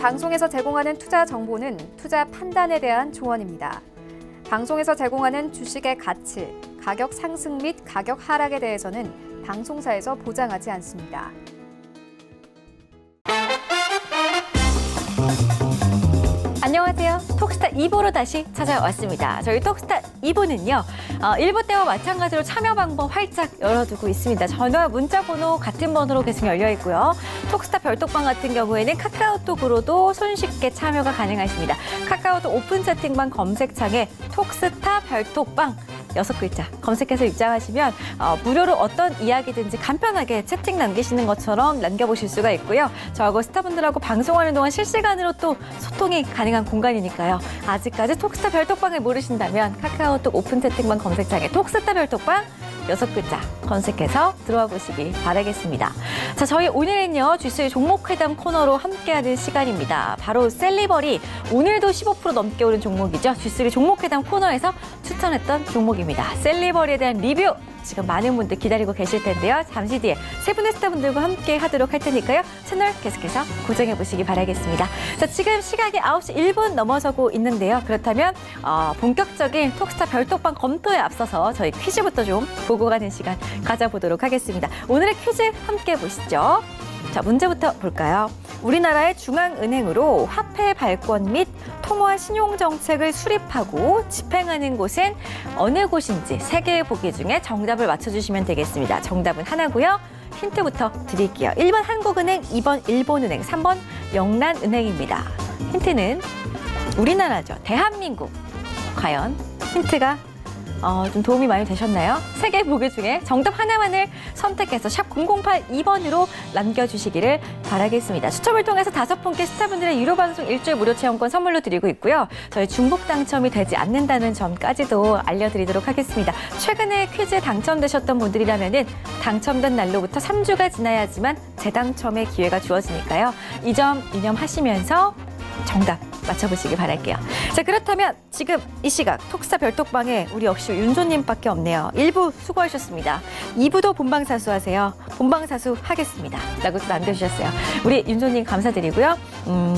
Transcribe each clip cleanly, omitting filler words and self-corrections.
방송에서 제공하는 투자 정보는 투자 판단에 대한 조언입니다. 방송에서 제공하는 주식의 가치, 가격 상승 및 가격 하락에 대해서는 방송사에서 보장하지 않습니다. 안녕하세요. 톡스타 2부로 다시 찾아왔습니다. 저희 톡스타 2부는요. 1부 때와 마찬가지로 참여 방법 활짝 열어두고 있습니다. 전화, 문자 번호 같은 번호로 계속 열려 있고요. 톡스타 별톡방 같은 경우에는 카카오톡으로도 손쉽게 참여가 가능하십니다. 카카오톡 오픈 채팅방 검색창에 톡스타 별톡방 6글자 검색해서 입장하시면 무료로 어떤 이야기든지 간편하게 채팅 남기시는 것처럼 남겨보실 수가 있고요. 저하고 스타분들하고 방송하는 동안 실시간으로 또 소통이 가능한 공간이니까요. 아직까지 톡스타 별톡방을 모르신다면 카카오톡 오픈 채팅방 검색창에 톡스타 별톡방 6글자 검색해서 들어와 보시기 바라겠습니다. 자, 저희 오늘은요, G3 종목회담 코너로 함께하는 시간입니다. 바로 셀리버리, 오늘도 15% 넘게 오른 종목이죠. G3 종목회담 코너에서 추천했던 종목입니다. 셀리버리에 대한 리뷰, 지금 많은 분들 기다리고 계실 텐데요. 잠시 뒤에 세 분의 스타분들과 함께 하도록 할 테니까요. 채널 계속해서 고정해 보시기 바라겠습니다. 자, 지금 시각이 9시 1분 넘어서고 있는데요. 그렇다면 본격적인 톡스타 별톡방 검토에 앞서서 저희 퀴즈부터 좀 보고 가는 시간 가져보도록 하겠습니다. 오늘의 퀴즈 함께 보시죠. 자, 문제부터 볼까요? 우리나라의 중앙은행으로 화폐 발권 및 통화 신용 정책을 수립하고 집행하는 곳은 어느 곳인지 3개의 보기 중에 정답을 맞춰주시면 되겠습니다. 정답은 하나고요. 힌트부터 드릴게요. 1번 한국은행, 2번 일본은행, 3번 영란은행입니다. 힌트는 우리나라죠. 대한민국. 과연 힌트가 좀 도움이 많이 되셨나요? 3개 보기 중에 정답 하나만을 선택해서 샵 0082번으로 남겨주시기를 바라겠습니다. 추첨을 통해서 5분께 스타분들의 유료 방송 일주일 무료 체험권 선물로 드리고 있고요. 저희 중복 당첨이 되지 않는다는 점까지도 알려드리도록 하겠습니다. 최근에 퀴즈에 당첨되셨던 분들이라면 당첨된 날로부터 3주가 지나야지만 재당첨의 기회가 주어지니까요. 이 점 유념하시면서 정답 맞춰보시기 바랄게요. 자, 그렇다면 지금 이 시각 톡스타 별톡방에 우리 역시 윤조님밖에 없네요. 1부 수고하셨습니다. 2부도 본방사수 하세요. 본방사수 하겠습니다. 라고 또 남겨주셨어요. 우리 윤조님 감사드리고요.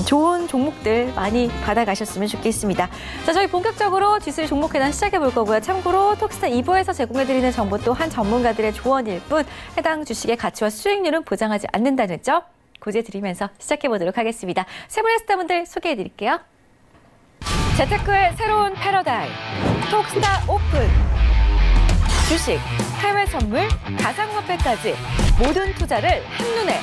좋은 종목들 많이 받아가셨으면 좋겠습니다. 자, 저희 본격적으로 G3 종목회담 시작해볼 거고요. 참고로 톡스타 2부에서 제공해드리는 정보 또한 전문가들의 조언일 뿐 해당 주식의 가치와 수익률은 보장하지 않는다는 점 고지해드리면서 시작해보도록 하겠습니다. 세 분의 스타분들 소개해드릴게요. 재테크의 새로운 패러다임, 톡스타 오픈. 주식, 해외 선물, 가상화폐까지 모든 투자를 한눈에.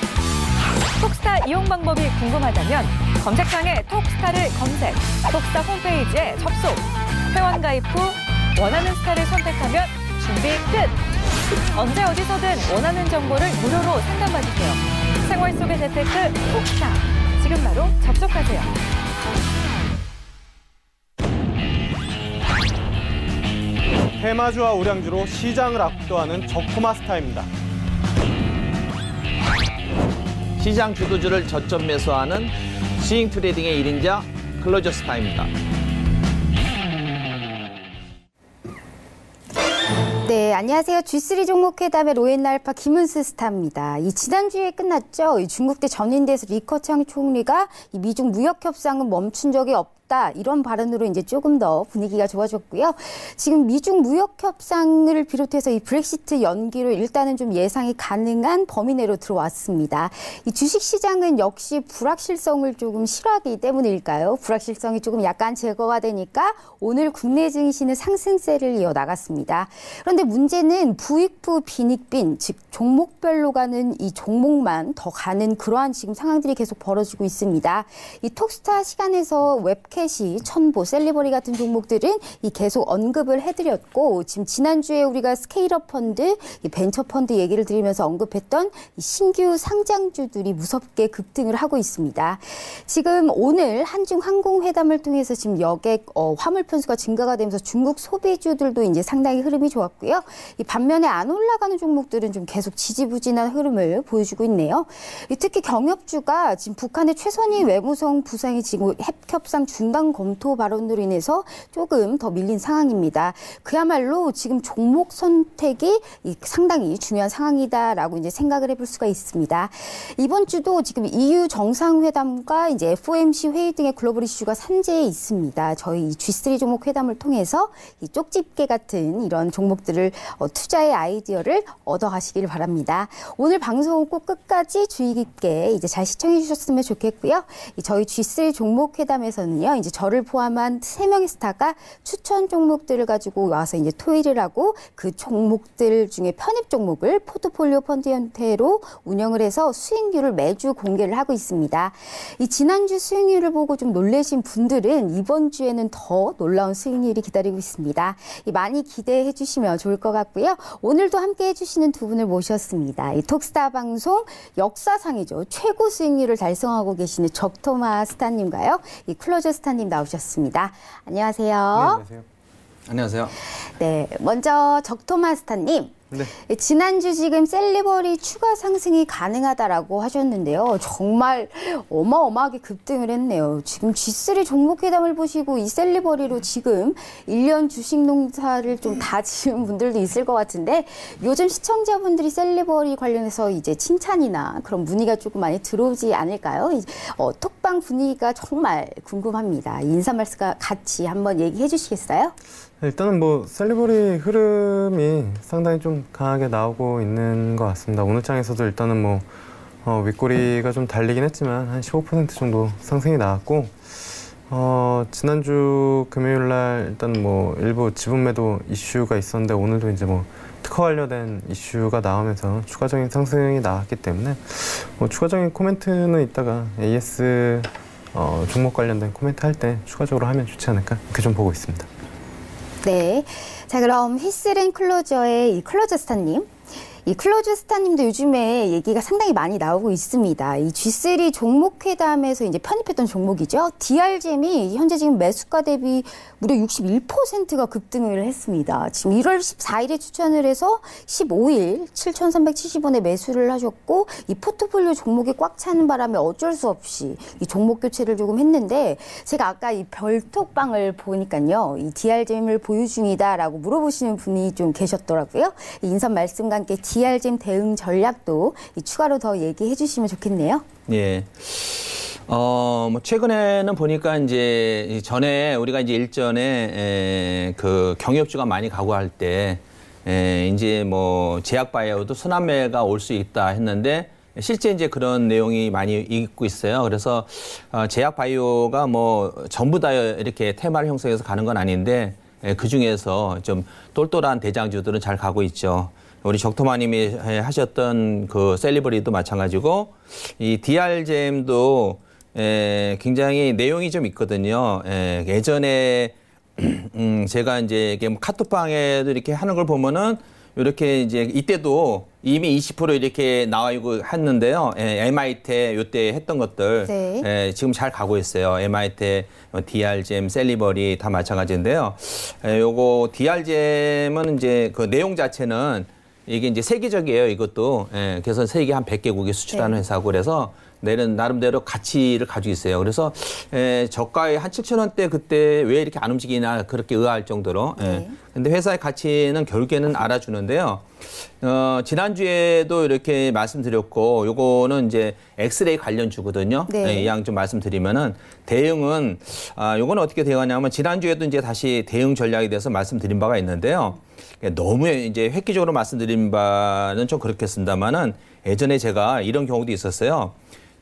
톡스타 이용 방법이 궁금하다면 검색창에 톡스타를 검색, 톡스타 홈페이지에 접속. 회원 가입 후 원하는 스타를 선택하면 준비 끝! 언제 어디서든 원하는 정보를 무료로 상담받으세요. 생활 속의 재테크 톡스타. 지금 바로 접속하세요. 테마주와 우량주로 시장을 압도하는 저코마스타입니다. 시장 주도주를 저점 매수하는 스윙 트레이딩의 1인자 클로저스타입니다. 네, 안녕하세요. G3 종목회담의 로엔알파 김은수 스타입니다. 이 지난주에 끝났죠. 이 중국대 전인대에서 리커창 총리가 이 미중 무역 협상은 멈춘 적이 없다. 이런 발언으로 이제 조금 더 분위기가 좋아졌고요. 지금 미중 무역 협상을 비롯해서 이 브렉시트 연기로 일단은 좀 예상이 가능한 범위 내로 들어왔습니다. 이 주식 시장은 역시 불확실성을 조금 싫어하기 때문일까요? 불확실성이 조금 약간 제거가 되니까 오늘 국내 증시는 상승세를 이어 나갔습니다. 그런데 문제는 부익부 빈익빈, 즉 종목별로 가는 이 종목만 더 가는 그러한 지금 상황들이 계속 벌어지고 있습니다. 이 톡스타 시간에서 웹캐시, 천보, 셀리버리 같은 종목들은 이 계속 언급을 해드렸고, 지금 지난주에 우리가 스케일업 펀드, 이 벤처 펀드 얘기를 드리면서 언급했던 이 신규 상장주들이 무섭게 급등을 하고 있습니다. 지금 오늘 한중 항공회담을 통해서 지금 여객 화물 편수가 증가가 되면서 중국 소비주들도 이제 상당히 흐름이 좋았고요. 이 반면에 안 올라가는 종목들은 좀 계속 지지부진한 흐름을 보여주고 있네요. 특히 경협주가 지금 북한의 최선희 외무성 부상이 지금 핵협상 중 정당 검토 발언으로 인해서 조금 더 밀린 상황입니다. 그야말로 지금 종목 선택이 상당히 중요한 상황이다라고 이제 생각을 해볼 수가 있습니다. 이번 주도 지금 EU 정상회담과 이제 FOMC 회의 등의 글로벌 이슈가 산재해 있습니다. 저희 G3 종목 회담을 통해서 이 쪽집게 같은 이런 종목들을 투자의 아이디어를 얻어가시길 바랍니다. 오늘 방송 꼭 끝까지 주의 깊게 이제 잘 시청해 주셨으면 좋겠고요. 저희 G3 종목 회담에서는요, 이제 저를 포함한 3명의 스타가 추천 종목들을 가지고 와서 이제 토의를 하고 그 종목들 중에 편입 종목을 포트폴리오 펀드 형태로 운영을 해서 수익률을 매주 공개를 하고 있습니다. 이 지난주 수익률을 보고 좀 놀라신 분들은 이번 주에는 더 놀라운 수익률이 기다리고 있습니다. 많이 기대해 주시면 좋을 것 같고요. 오늘도 함께 해주시는 두 분을 모셨습니다. 이 톡스타 방송 역사상이죠. 최고 수익률을 달성하고 계시는 적토마 스타님과요. 이 클로저 스타님 나오셨습니다. 안녕하세요. 네, 안녕하세요. 안녕하세요. 네, 먼저 적토마 스타님. 네. 지난주 지금 셀리버리 추가 상승이 가능하다라고 하셨는데요. 정말 어마어마하게 급등을 했네요. 지금 G3 종목 회담을 보시고 이 셀리버리로 지금 1년 주식 농사를 좀 다 지은 분들도 있을 것 같은데 요즘 시청자분들이 셀리버리 관련해서 이제 칭찬이나 그런 문의가 조금 많이 들어오지 않을까요? 톡방 분위기가 정말 궁금합니다. 인사 말씀 같이 한번 얘기해 주시겠어요? 일단은 뭐 셀리버리 흐름이 상당히 좀 강하게 나오고 있는 것 같습니다. 오늘 장에서도 일단은 뭐 윗꼬리가 좀 달리긴 했지만 한 15% 정도 상승이 나왔고 지난주 금요일 날 일단 뭐 일부 지분 매도 이슈가 있었는데 오늘도 이제 뭐 특허 관련된 이슈가 나오면서 추가적인 상승이 나왔기 때문에 뭐 추가적인 코멘트는 이따가 AS 종목 관련된 코멘트 할 때 추가적으로 하면 좋지 않을까 이렇게 좀 보고 있습니다. 네. 자, 그럼 히스앤 클로저의 이 클로저 스타님. 이 클로저 스타님도 요즘에 얘기가 상당히 많이 나오고 있습니다. 이 G3 종목 회담에서 이제 편입했던 종목이죠. DRGM이 현재 지금 매수가 대비 무려 61%가 급등을 했습니다. 지금 1월 14일에 추천을 해서 15일 7,370원에 매수를 하셨고 이 포트폴리오 종목이 꽉 차는 바람에 어쩔 수 없이 이 종목 교체를 조금 했는데 제가 아까 이 별톡방을 보니까요. 이 DRGM을 보유 중이다라고 물어보시는 분이 좀 계셨더라고요. 이 인선 말씀과 함께 DRGM 대응 전략도 추가로 더 얘기해 주시면 좋겠네요. 예. 뭐 최근에는 보니까 이제 전에 우리가 이제 일전에 그 경협주가 많이 가고할 때 이제 뭐 제약 바이오도 순환매가 올 수 있다 했는데 실제 이제 그런 내용이 많이 있고 있어요. 그래서 제약 바이오가 뭐 전부 다 이렇게 테마를 형성해서 가는 건 아닌데 그 중에서 좀 똘똘한 대장주들은 잘 가고 있죠. 우리 적토마님이 하셨던 그 셀리버리도 마찬가지고 이 DRGM도 굉장히 내용이 좀 있거든요. 예전에 제가 이제 카톡방에도 이렇게 하는 걸 보면은 이렇게 이제 이때도 이미 20% 이렇게 나와 있고 했는데요. MIT 요때 했던 것들 네. 지금 잘 가고 있어요. MIT, DRGM, 셀리버리 다 마찬가지인데요. 요거 DRGM은 이제 그 내용 자체는 이게 이제 세계적이에요, 이것도. 그래서 세계 한 100개국에 수출하는 회사고 그래서 나름대로 가치를 가지고 있어요. 그래서 저가에 한 7,000원대 그때 왜 이렇게 안 움직이나 그렇게 의아할 정도로. 근데 회사의 가치는 결국에는 알아주는데요. 지난주에도 이렇게 말씀드렸고 요거는 이제 엑스레이 관련주거든요. 네. 이 양 좀 말씀드리면은 대응은 요거는 어떻게 되어가냐면 지난주에도 이제 다시 대응 전략에 대해서 말씀드린 바가 있는데요. 너무 이제 획기적으로 말씀드린 바는 좀 그렇겠습니다만은 예전에 제가 이런 경우도 있었어요.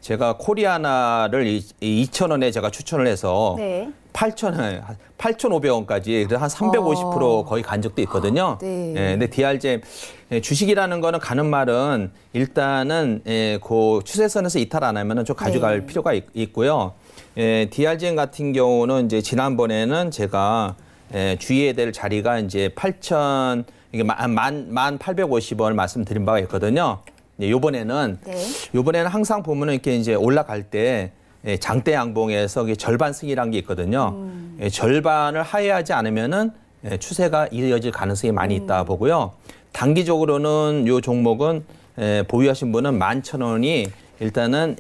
제가 코리아나를 2,000원에 제가 추천을 해서 네. 8,500원까지 그래서 한 350% 거의 간 적도 있거든요. 네. 근데 DRGM 주식이라는 거는 가는 말은 일단은 그 추세선에서 이탈 안 하면은 좀 가져갈 필요가 있고요. DRGM 같은 경우는 이제 지난번에는 제가 주의해야 될 자리가 이제 1,850원을 말씀드린 바가 있거든요. 요번에는 항상 보면은 이렇게 이제 올라갈 때 장대 양봉에서 절반 승이라는 게 있거든요. 절반을 하회하지 않으면은 추세가 이어질 가능성이 많이 있다 보고요. 단기적으로는 요 종목은 보유하신 분은 11,000원이 일단은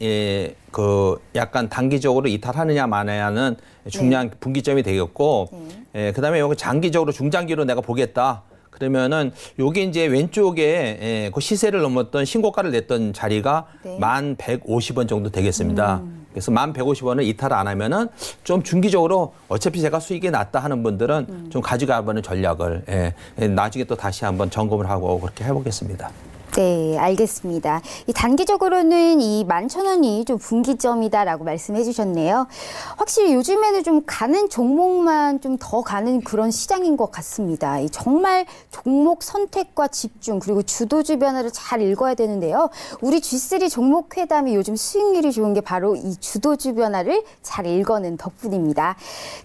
그 약간 단기적으로 이탈하느냐 마느냐는 중요한 분기점이 되겠고, 그다음에 여기 장기적으로 중장기로 내가 보겠다. 그러면은 요게 이제 왼쪽에 그 시세를 넘었던 신고가를 냈던 자리가 1150원 정도 되겠습니다. 그래서 1150원을 이탈 안 하면은 좀 중기적으로 어차피 제가 수익이 낮다 하는 분들은 좀 가져가보는 전략을 나중에 또 다시 한번 점검을 하고 그렇게 해보겠습니다. 네, 알겠습니다. 이 단기적으로는 이 11,000원이 좀 분기점이다라고 말씀해 주셨네요. 확실히 요즘에는 좀 가는 종목만 좀 더 가는 그런 시장인 것 같습니다. 이 정말 종목 선택과 집중 그리고 주도주 변화를 잘 읽어야 되는데요. 우리 G3 종목 회담이 요즘 수익률이 좋은 게 바로 이 주도주 변화를 잘 읽어낸 덕분입니다.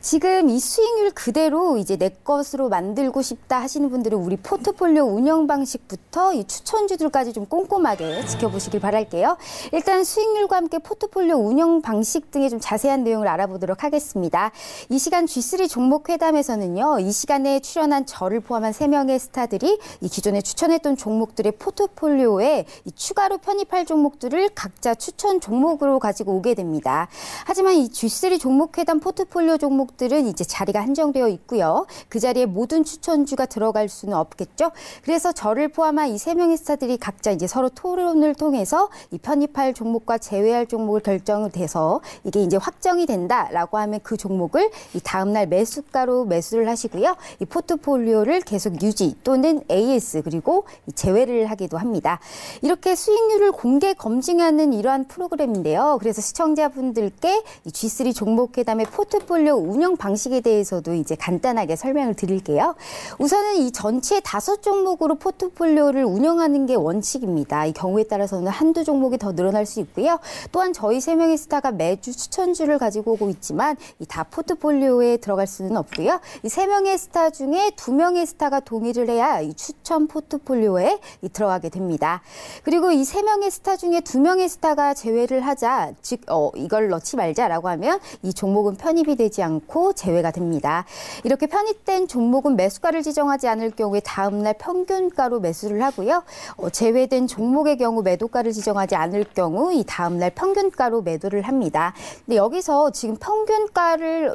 지금 이 수익률 그대로 이제 내 것으로 만들고 싶다 하시는 분들은 우리 포트폴리오 운영 방식부터 이 추천주들까지 좀 꼼꼼하게 지켜보시길 바랄게요. 일단 수익률과 함께 포트폴리오 운영 방식 등의 좀 자세한 내용을 알아보도록 하겠습니다. 이 시간 G3 종목 회담에서는요. 이 시간에 출연한 저를 포함한 3명의 스타들이 이 기존에 추천했던 종목들의 포트폴리오에 이 추가로 편입할 종목들을 각자 추천 종목으로 가지고 오게 됩니다. 하지만 이 G3 종목 회담 포트폴리오 종목들은 이제 자리가 한정되어 있고요. 그 자리에 모든 추천주가 들어갈 수는 없겠죠. 그래서 저를 포함한 이 3명의 스타들이 각자 이제 서로 토론을 통해서 이 편입할 종목과 제외할 종목을 결정을 돼서 이게 이제 확정이 된다라고 하면 그 종목을 이 다음날 매수가로 매수를 하시고요. 이 포트폴리오를 계속 유지 또는 AS 그리고 제외를 하기도 합니다. 이렇게 수익률을 공개 검증하는 이러한 프로그램인데요. 그래서 시청자분들께 이 G3 종목 회담의 포트폴리오 운영 방식에 대해서도 이제 간단하게 설명을 드릴게요. 우선은 이 전체 5종목으로 포트폴리오를 운영하는 게 원칙입니다. 이 경우에 따라서는 한두 종목이 더 늘어날 수 있고요. 또한 저희 3명의 스타가 매주 추천주를 가지고 오고 있지만 이 다 포트폴리오에 들어갈 수는 없고요. 이 3명의 스타 중에 2명의 스타가 동의를 해야 이 추천 포트폴리오에 들어가게 됩니다. 그리고 이 3명의 스타 중에 2명의 스타가 제외를 하자, 즉 이걸 넣지 말자라고 하면 이 종목은 편입이 되지 않고 제외가 됩니다. 이렇게 편입된 종목은 매수가를 지정하지 않을 경우에 다음날 평균가로 매수를 하고요. 제외된 종목의 경우 매도가를 지정하지 않을 경우 이 다음날 평균가로 매도를 합니다. 근데 여기서 지금 평균가를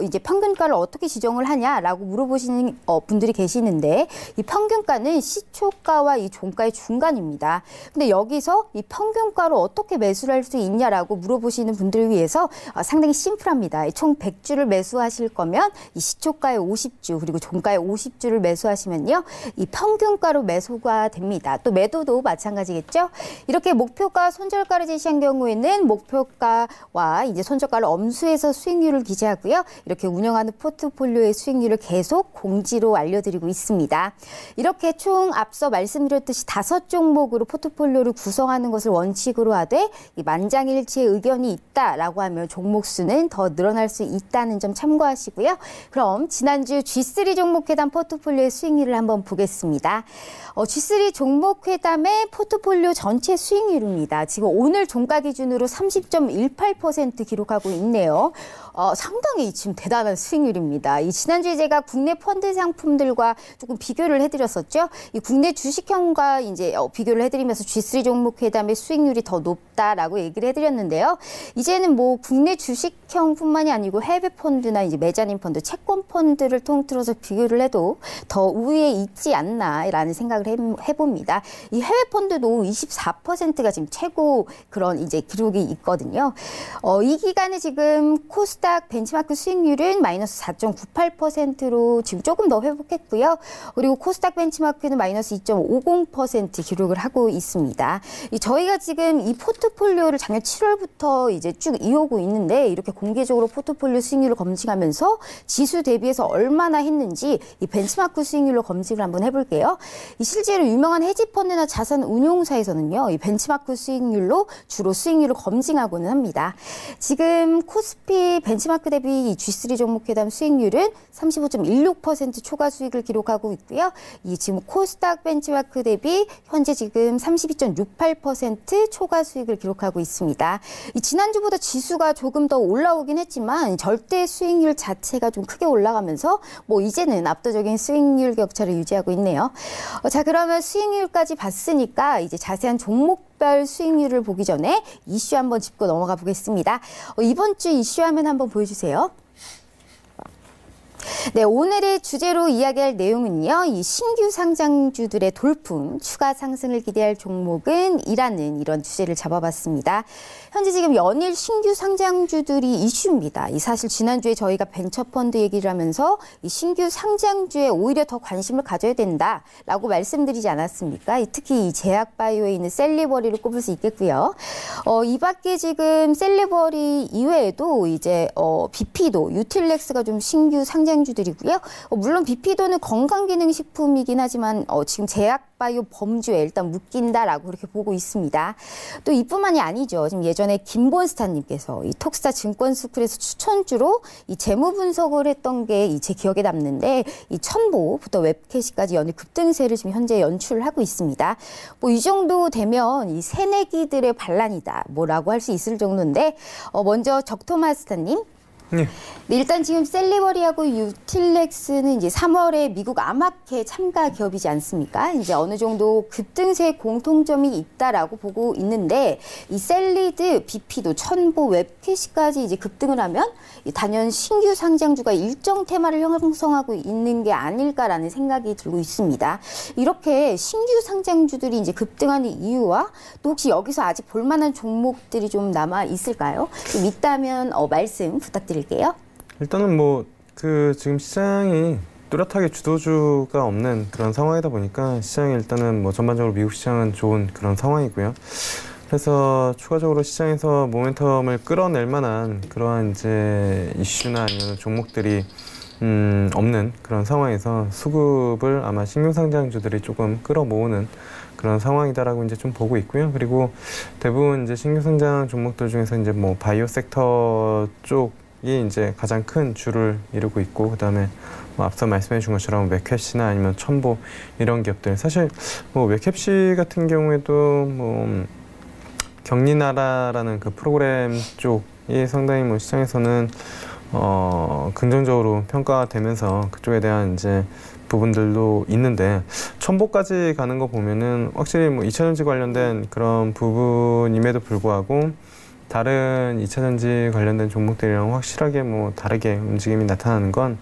어떻게 지정을 하냐라고 물어보시는 분들이 계시는데 이 평균가는 시초가와 이 종가의 중간입니다. 근데 여기서 이 평균가로 어떻게 매수를 할 수 있냐라고 물어보시는 분들을 위해서 상당히 심플합니다. 총 100주를 매수하실 거면 이 시초가의 50주 그리고 종가의 50주를 매수하시면요. 이 평균가로 매수가 됩니다. 또 매도도 마찬가지겠죠. 이렇게 목표가 손절가를 제시한 경우에는 목표가와 이제 손절가를 엄수해서 수익률을 기재하고요. 이렇게 운영하는 포트폴리오의 수익률을 계속 공지로 알려드리고 있습니다. 이렇게 총 앞서 말씀드렸듯이 5종목으로 포트폴리오를 구성하는 것을 원칙으로 하되 이 만장일치의 의견이 있다라고 하면 종목 수는 더 늘어날 수 있다는 점 참고하시고요. 그럼 지난주 G3 종목 회담 포트폴리오의 수익률을 한번 보겠습니다. G3 종목 회담의 포트폴리오 전체 수익률입니다. 지금 오늘 종가 기준으로 30.18% 기록하고 있네요. 상당히 지금 대단한 수익률입니다. 이 지난주에 제가 국내 펀드 상품들과 조금 비교를 해드렸었죠. 이 국내 주식형과 이제 비교를 해드리면서 G3 종목 회담의 수익률이 더 높다라고 얘기를 해드렸는데요. 이제는 뭐 국내 주식형뿐만이 아니고 해외 펀드나 이제 메자닌 펀드, 채권 펀드를 통틀어서 비교를 해도 더 우위에 있지 않나라는 생각을 해봅니다. 이 해외 펀드도 24%가 지금 최고 그런 이제 기록이 있거든요. 이 기간에 지금 코스닥 벤치마크 수익률은 마이너스 4.98%로 지금 조금 더 회복했고요. 그리고 코스닥 벤치마크는 마이너스 2.50% 기록을 하고 있습니다. 저희가 지금 이 포트폴리오를 작년 7월부터 이제 쭉 이어오고 있는데 이렇게 공개적으로 포트폴리오 수익률을 검증하면서 지수 대비해서 얼마나 했는지 이 벤치마크 수익률로 검증을 한번 해볼게요. 실제로 유명한 헤지펀드나 자산 운용사에서는요, 이 벤치마크 수익률로 주로 수익률을 검증하고는 합니다. 지금 코스피 벤치마크 대비 이 G3 종목 회담 수익률은 35.16% 초과 수익을 기록하고 있고요. 이 지금 코스닥 벤치마크 대비 현재 지금 32.68% 초과 수익을 기록하고 있습니다. 이 지난주보다 지수가 조금 더 올라오긴 했지만 절대 수익률 자체가 좀 크게 올라가면서 뭐 이제는 압도적인 수익률 격차를 유지하고 있네요. 자, 그러면 수익률까지 봤을 했으니까 이제 자세한 종목별 수익률을 보기 전에 이슈 한번 짚고 넘어가 보겠습니다. 이번 주 이슈 화면 한번 보여주세요. 네, 오늘의 주제로 이야기할 내용은요. 이 신규 상장주들의 돌풍, 추가 상승을 기대할 종목은 이라는 이런 주제를 잡아봤습니다. 현재 지금 연일 신규 상장주들이 이슈입니다. 이 사실 지난주에 저희가 벤처펀드 얘기를 하면서 이 신규 상장주에 오히려 더 관심을 가져야 된다라고 말씀드리지 않았습니까? 특히 이 제약바이오에 있는 셀리버리를 꼽을 수 있겠고요. 이 밖에 지금 셀리버리 이외에도 이제 비피도, 유틸렉스가 좀 신규 상장주들이고요. 물론 비피도는 건강기능식품이긴 하지만 지금 제약바이오 범주에 일단 묶인다라고 그렇게 보고 있습니다. 또 이뿐만이 아니죠. 지금 예전에 김본스타님께서 이 톡스타 증권스쿨에서 추천주로 이 재무 분석을 했던 게 제 기억에 남는데 이 첨보부터 웹캐시까지 연일 급등세를 지금 현재 연출을 하고 있습니다. 뭐 이 정도 되면 이 새내기들의 반란이다 뭐라고 할 수 있을 정도인데 먼저 적토마스터님. 네, 일단 지금 셀리버리하고 유틸렉스는 이제 3월에 미국 암학회 참가 기업이지 않습니까? 이제 어느 정도 급등세 공통점이 있다라고 보고 있는데 이 셀리드, 비피도, 첨보, 웹캐시까지 이제 급등을 하면 단연 신규 상장주가 일정 테마를 형성하고 있는 게 아닐까라는 생각이 들고 있습니다. 이렇게 신규 상장주들이 이제 급등하는 이유와 또 혹시 여기서 아직 볼만한 종목들이 좀 남아 있을까요? 좀 있다면 말씀 부탁드립니다. 일단은 뭐 지금 시장이 뚜렷하게 주도주가 없는 그런 상황이다 보니까 시장이 일단은 뭐 전반적으로 미국 시장은 좋은 그런 상황이고요. 그래서 추가적으로 시장에서 모멘텀을 끌어낼 만한 그러한 이제 이슈나 아니면 종목들이 없는 그런 상황에서 수급을 아마 신규 상장주들이 조금 끌어모으는 그런 상황이다라고 이제 좀 보고 있고요. 그리고 대부분 이제 신규 상장 종목들 중에서 이제 뭐 바이오 섹터 쪽이 이제 가장 큰 주를 이루고 있고, 그다음에 뭐 앞서 말씀해 준 것처럼 웹캡시나 아니면 첨보 이런 기업들, 사실 뭐 웹캡시 같은 경우에도 뭐 경리나라라는 그 프로그램 쪽이 상당히 뭐 시장에서는 긍정적으로 평가되면서 그쪽에 대한 이제 부분들도 있는데, 첨보까지 가는 거 보면은 확실히 뭐 2차전지 관련된 그런 부분임에도 불구하고 다른 2차전지 관련된 종목들이랑 확실하게 뭐 다르게 움직임이 나타나는 건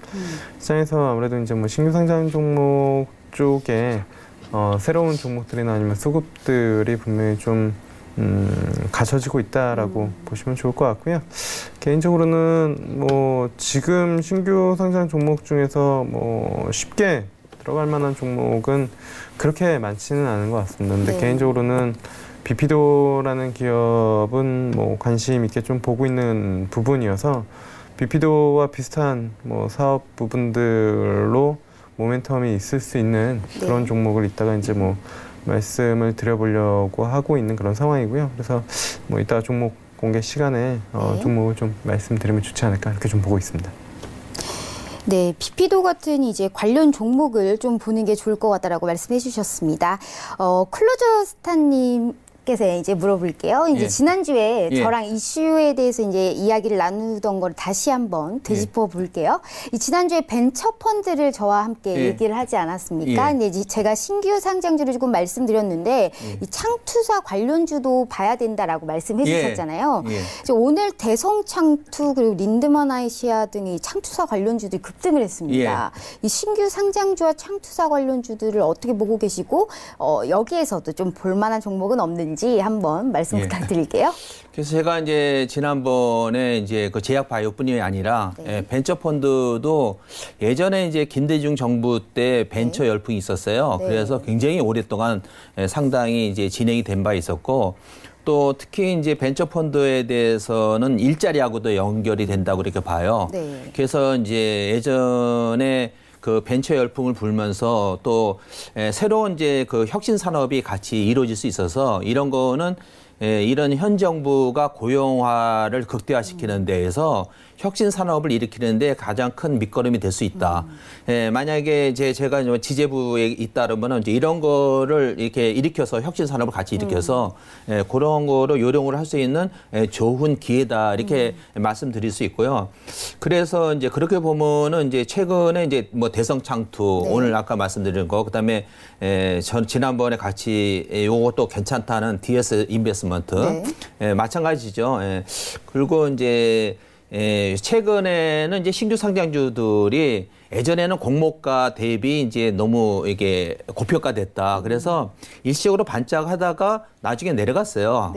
시장에서 아무래도 이제 뭐 신규 상장 종목 쪽에 새로운 종목들이나 아니면 수급들이 분명히 좀 갖춰지고 있다라고 보시면 좋을 것 같고요. 개인적으로는 뭐 지금 신규 상장 종목 중에서 뭐 쉽게 들어갈 만한 종목은 그렇게 많지는 않은 것 같습니다. 근데 네. 개인적으로는 비피도라는 기업은 뭐 관심 있게 좀 보고 있는 부분이어서 비피도와 비슷한 뭐 사업 부분들로 모멘텀이 있을 수 있는 그런 종목을 이따가 이제 뭐 말씀을 드려보려고 하고 있는 그런 상황이고요. 그래서 뭐 이따 종목 공개 시간에 종목을 좀 말씀드리면 좋지 않을까 이렇게 좀 보고 있습니다. 네, 비피도 같은 이제 관련 종목을 좀 보는 게 좋을 것 같다라고 말씀해 주셨습니다. 클로저스타님 께서 이제 물어볼게요. 이제 예. 지난주에 예. 저랑 이슈에 대해서 이제 이야기를 나누던 걸 다시 한번 되짚어 볼게요. 이 지난주에 벤처 펀드를 저와 함께 예. 얘기를 하지 않았습니까? 예. 근데 이제 제가 신규 상장주를 조금 말씀드렸는데 이 창투사 관련주도 봐야 된다라고 말씀해 주셨잖아요. 예. 이제 오늘 대성창투 그리고 린드만 아이시아 등이 창투사 관련주들이 급등을 했습니다. 이 신규 상장주와 창투사 관련주들을 어떻게 보고 계시고 여기에서도 좀 볼만한 종목은 없는지 한번 말씀 부탁드릴게요. 그래서 제가 이제 지난번에 이제 그 제약 바이오뿐이 아니라 벤처 펀드도 예전에 이제 김대중 정부 때 벤처 열풍이 있었어요. 그래서 굉장히 오랫동안 상당히 이제 진행이 된 바 있었고, 또 특히 이제 벤처 펀드에 대해서는 일자리하고도 연결이 된다고 그렇게 봐요. 그래서 이제 예전에 그 벤처 열풍을 불면서 또 새로운 이제 그 혁신 산업이 같이 이루어질 수 있어서 이런 거는 이런 현 정부가 고용화를 극대화시키는 데에서 혁신 산업을 일으키는 데 가장 큰 밑거름이 될 수 있다. 만약에 제가 지재부에 잇따르면 이제 이런 거를 이렇게 일으켜서 혁신 산업을 같이 일으켜서 그런 거로 요령을 할 수 있는 좋은 기회다 이렇게 말씀드릴 수 있고요. 그래서 이제 그렇게 보면은 이제 최근에 이제 뭐 대성창투 오늘 아까 말씀드린 거 그다음에 전 지난번에 같이 요것도 괜찮다는 DS 인베스먼트 마찬가지죠. 그리고 이제 최근에는 이제 신규 상장주들이 예전에는 공모가 대비 이제 너무 이게 고평가됐다. 그래서 일시적으로 반짝하다가 나중에 내려갔어요.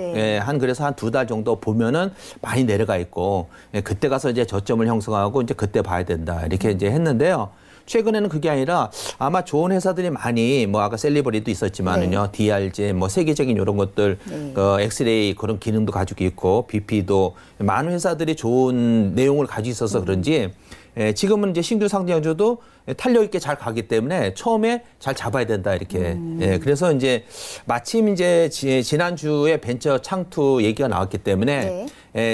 그래서 한 2달 정도 보면은 많이 내려가 있고 그때 가서 이제 저점을 형성하고 이제 그때 봐야 된다. 이렇게 이제 했는데요. 최근에는 그게 아니라 아마 좋은 회사들이 많이 뭐 아까 셀리버리도 있었지만은요. DRG 뭐 세계적인 이런 것들 엑스레이 그런 기능도 가지고 있고 BP도 많은 회사들이 좋은 내용을 가지고 있어서 그런지 지금은 이제 신규 상장주도 탄력 있게 잘 가기 때문에 처음에 잘 잡아야 된다 이렇게. 그래서 이제 마침 이제 지난주에 벤처 창투 얘기가 나왔기 때문에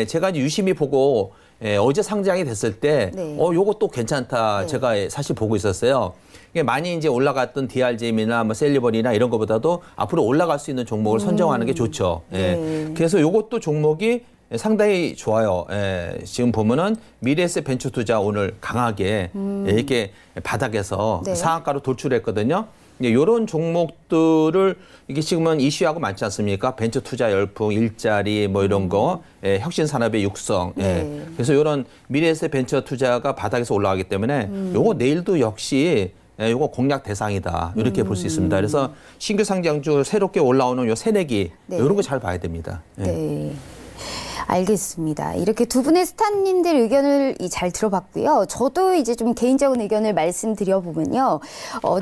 제가 이제 유심히 보고 어제 상장이 됐을 때, 요거 또 괜찮다. 제가 사실 보고 있었어요. 많이 이제 올라갔던 DRGM이나 뭐 셀리버리나 이런 것보다도 앞으로 올라갈 수 있는 종목을 선정하는 게 좋죠. 그래서 요것도 종목이 상당히 좋아요. 지금 보면은 미래에셋 벤처 투자 오늘 강하게 이렇게 바닥에서 상한가로 돌출했거든요. 이런 종목들을 이게 지금은 이슈하고 많지 않습니까? 벤처 투자 열풍, 일자리 뭐 이런 거, 혁신 산업의 육성. 그래서 이런 미래에셋 벤처 투자가 바닥에서 올라가기 때문에 요거 내일도 역시 요거 공략 대상이다. 이렇게 볼 수 있습니다. 그래서 신규 상장주 새롭게 올라오는 요 새내기 이런 거 잘 봐야 됩니다. 알겠습니다. 이렇게 두 분의 스타님들 의견을 잘 들어봤고요. 저도 이제 좀 개인적인 의견을 말씀드려보면요.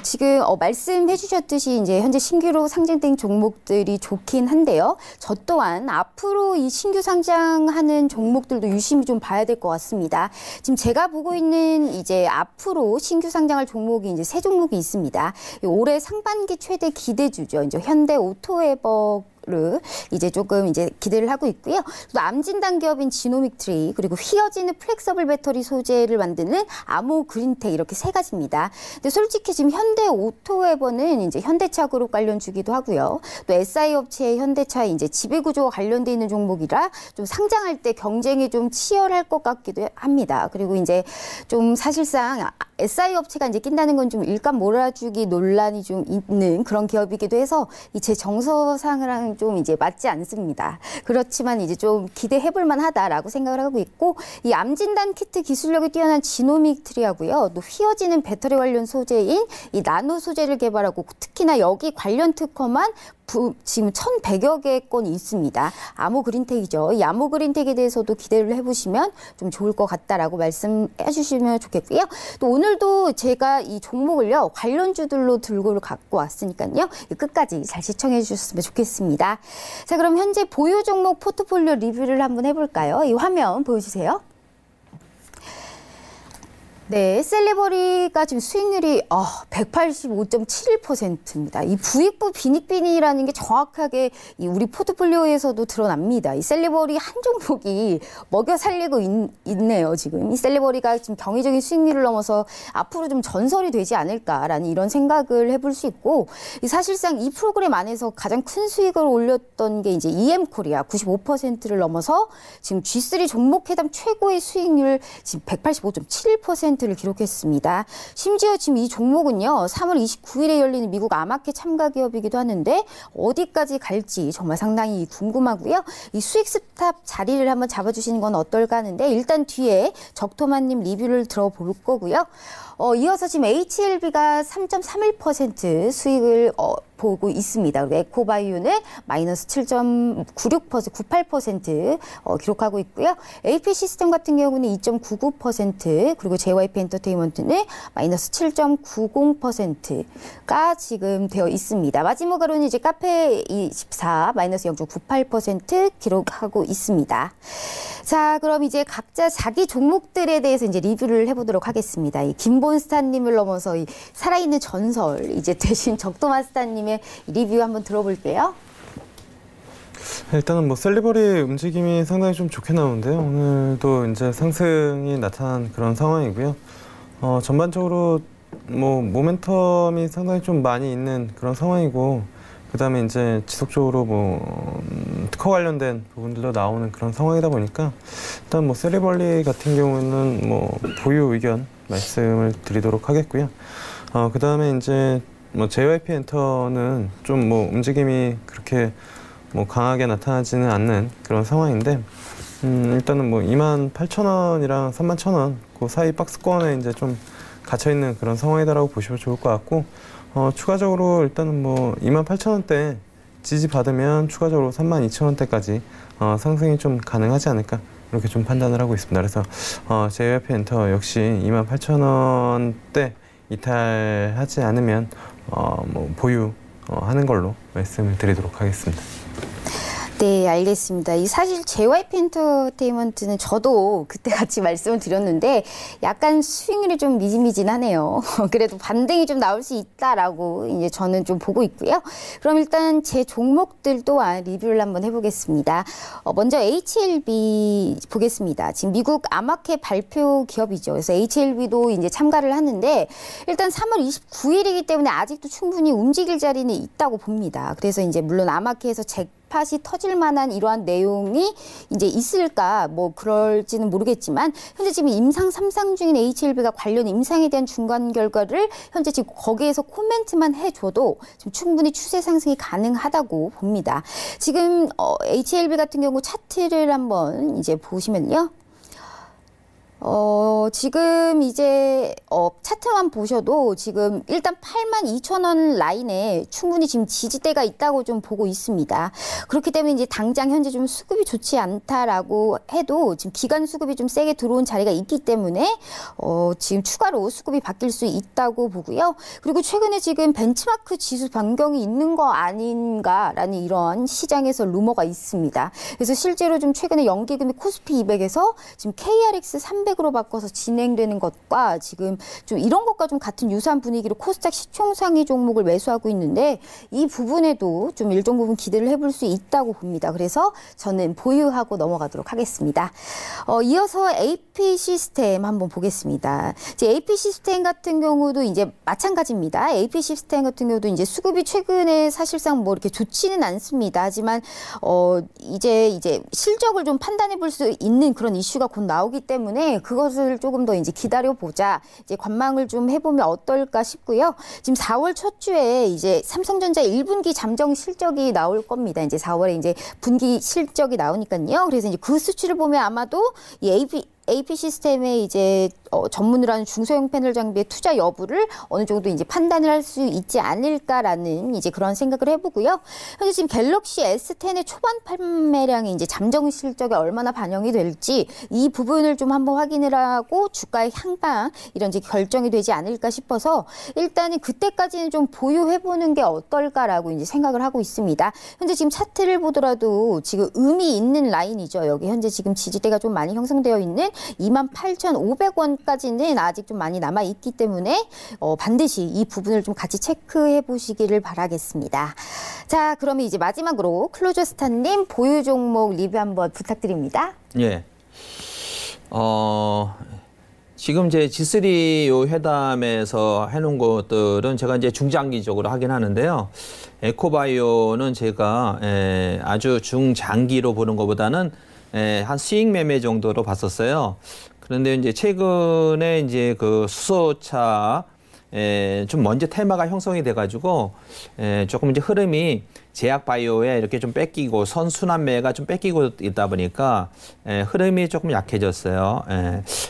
지금 말씀해 주셨듯이 이제 현재 신규로 상장된 종목들이 좋긴 한데요. 저 또한 앞으로 이 신규 상장하는 종목들도 유심히 좀 봐야 될 것 같습니다. 지금 제가 보고 있는 이제 앞으로 신규 상장할 종목이 이제 3종목이 있습니다. 올해 상반기 최대 기대주죠. 이제 현대 오토에버 를 이제 조금 이제 기대를 하고 있고요. 또 암진단 기업인 지노믹트리 그리고 휘어지는 플렉서블 배터리 소재를 만드는 아모 그린텍 이렇게 3가지입니다. 근데 솔직히 지금 현대 오토웨버는 이제 현대차 그룹 관련주기도 하고요. 또 SI 업체의 현대차의 이제 지배구조와 관련돼 있는 종목이라 좀 상장할 때 경쟁이 좀 치열할 것 같기도 합니다. 그리고 이제 좀 사실상 SI 업체가 이제 낀다는 건 좀 일감 몰아주기 논란이 좀 있는 그런 기업이기도 해서 이 제 정서상이랑 좀 이제 맞지 않습니다. 그렇지만 이제 좀 기대해볼 만하다라고 생각을 하고 있고 이 암진단 키트 기술력이 뛰어난 지노믹트리하고요. 또 휘어지는 배터리 관련 소재인 이 나노 소재를 개발하고 특히나 여기 관련 특허만 지금 1,100여 개 건이 있습니다. 아모 그린텍이죠. 이 아모 그린텍에 대해서도 기대를 해보시면 좀 좋을 것 같다라고 말씀해 주시면 좋겠고요. 또 오늘도 제가 이 종목을요. 관련주들로 들고 갖고 왔으니까요. 끝까지 잘 시청해 주셨으면 좋겠습니다. 자, 그럼 현재 보유 종목 포트폴리오 리뷰를 한번 해볼까요? 이 화면 보여주세요. 네, 셀리버리가 지금 수익률이 185.71%입니다. 이 부익부 빈익빈이라는 게 정확하게 이 우리 포트폴리오에서도 드러납니다. 이 셀리버리 한 종목이 먹여 살리고 있네요, 지금. 이 셀리버리가 지금 경이적인 수익률을 넘어서 앞으로 좀 전설이 되지 않을까라는 이런 생각을 해볼 수 있고, 사실상 이 프로그램 안에서 가장 큰 수익을 올렸던 게 이제 EM코리아 95%를 넘어서 지금 G3 종목회담 최고의 수익률 지금 185.71%를 기록했습니다. 심지어 지금 이 종목은요, 3월 29일에 열리는 미국 아마켓 참가 기업이기도 하는데 어디까지 갈지 정말 상당히 궁금하고요. 이 수익 스탑 자리를 한번 잡아주시는 건 어떨까 하는데 일단 뒤에 적토마님 리뷰를 들어볼 거고요. 이어서 지금 HLB가 3.31% 수익을 보고 있습니다. 그리고 에코바이오는 마이너스 7.96%, 98% 기록하고 있고요. AP 시스템 같은 경우는 2.99%, 그리고 JYP 엔터테인먼트는 마이너스 7.90%가 지금 되어 있습니다. 마지막으로는 이제 카페24 마이너스 0.98% 기록하고 있습니다. 자, 그럼 이제 각자 자기 종목들에 대해서 이제 리뷰를 해보도록 하겠습니다. 이 김본스타님을 넘어서 이 살아있는 전설 이제 대신 적도마스타님의 리뷰 한번 들어볼게요. 일단은 뭐 셀리버리 움직임이 상당히 좀 좋게 나오는데요. 오늘도 이제 상승이 나타난 그런 상황이고요. 전반적으로 뭐 모멘텀이 상당히 좀 많이 있는 그런 상황이고, 그다음에 이제 지속적으로 뭐 특허 관련된 부분들도 나오는 그런 상황이다 보니까 일단 뭐 셀리버리 같은 경우는 뭐 보유 의견 말씀을 드리도록 하겠고요. 그다음에 이제 뭐 JYP 엔터는 좀 뭐 움직임이 그렇게 뭐 강하게 나타나지는 않는 그런 상황인데, 일단은 뭐 28,000원이랑 31,000원 그 사이 박스권에 이제 좀 갇혀 있는 그런 상황이다라고 보시면 좋을 것 같고, 추가적으로 일단은 뭐 28,000원대 지지 받으면 추가적으로 32,000원대까지 상승이 좀 가능하지 않을까, 이렇게 좀 판단을 하고 있습니다. 그래서 JYP 엔터 역시 28,000원대 이탈하지 않으면 뭐 보유하는 걸로 말씀을 드리도록 하겠습니다. 네, 알겠습니다. 이 사실 JYP 엔터테인먼트는 저도 그때 같이 말씀을 드렸는데 약간 수익률이 좀 미지미진하네요. 그래도 반등이 좀 나올 수 있다라고 이제 저는 좀 보고 있고요. 그럼 일단 제 종목들 또한 리뷰를 한번 해보겠습니다. 먼저 HLB 보겠습니다. 지금 미국 아마케 발표 기업이죠. 그래서 HLB도 이제 참가를 하는데 일단 3월 29일이기 때문에 아직도 충분히 움직일 자리는 있다고 봅니다. 그래서 이제 물론 아마케에서 팟이 터질 만한 이러한 내용이 이제 있을까 뭐 그럴지는 모르겠지만 현재 지금 임상 3상 중인 HLB가 관련 임상에 대한 중간 결과를 현재 지금 거기에서 코멘트만 해줘도 지금 충분히 추세 상승이 가능하다고 봅니다. 지금 HLB 같은 경우 차트를 한번 이제 보시면요. 지금 이제 차트만 보셔도 지금 일단 82,000원 라인에 충분히 지금 지지대가 있다고 좀 보고 있습니다. 그렇기 때문에 이제 당장 현재 좀 수급이 좋지 않다라고 해도 지금 기간 수급이 좀 세게 들어온 자리가 있기 때문에 지금 추가로 수급이 바뀔 수 있다고 보고요. 그리고 최근에 지금 벤치마크 지수 변경이 있는 거 아닌가라는 이런 시장에서 루머가 있습니다. 그래서 실제로 좀 최근에 연기금이 코스피 200에서 지금 KRX 300으로 바꿔서 진행되는 것과 지금 좀 이런 것과 좀 같은 유사한 분위기로 코스닥 시총상위 종목을 매수하고 있는데 이 부분에도 좀 일정 부분 기대를 해볼 수 있다고 봅니다. 그래서 저는 보유하고 넘어가도록 하겠습니다. 이어서 AP 시스템 한번 보겠습니다. 이제 AP 시스템 같은 경우도 이제 마찬가지입니다. AP 시스템 같은 경우도 이제 수급이 최근에 사실상 뭐 이렇게 좋지는 않습니다. 하지만 이제 실적을 좀 판단해 볼 수 있는 그런 이슈가 곧 나오기 때문에 그것을 조금 더 이제 기다려보자, 이제 관망을 좀 해보면 어떨까 싶고요. 지금 4월 첫 주에 이제 삼성전자 1분기 잠정 실적이 나올 겁니다. 이제 4월에 이제 분기 실적이 나오니까요. 그래서 이제 그 수치를 보면 아마도 이 AP 시스템의 이제 전문으로 하는 중소형 패널 장비의 투자 여부를 어느 정도 이제 판단을 할 수 있지 않을까라는 이제 그런 생각을 해보고요. 현재 지금 갤럭시 S10의 초반 판매량이 이제 잠정 실적에 얼마나 반영이 될지 이 부분을 좀 한번 확인을 하고 주가의 향방 이런 이제 결정이 되지 않을까 싶어서 일단은 그때까지는 좀 보유해보는 게 어떨까라고 이제 생각을 하고 있습니다. 현재 지금 차트를 보더라도 지금 의미 있는 라인이죠. 여기 현재 지금 지지대가 좀 많이 형성되어 있는 28,500원까지는 아직 좀 많이 남아있기 때문에 반드시 이 부분을 좀 같이 체크해 보시기를 바라겠습니다. 자, 그러면 이제 마지막으로 클로저스타님 보유 종목 리뷰 한번 부탁드립니다. 예. 지금 제 G3 요 회담에서 해놓은 것들은 제가 이제 중장기적으로 하긴 하는데요. 에코바이오는 제가 아주 중장기로 보는 것보다는 한 수익 매매 정도로 봤었어요. 그런데 이제 최근에 이제 그 수소차 좀 먼저 테마가 형성이 돼가지고 조금 이제 흐름이 제약바이오에 이렇게 좀 뺏기고 선순환매가 좀 뺏기고 있다 보니까 흐름이 조금 약해졌어요.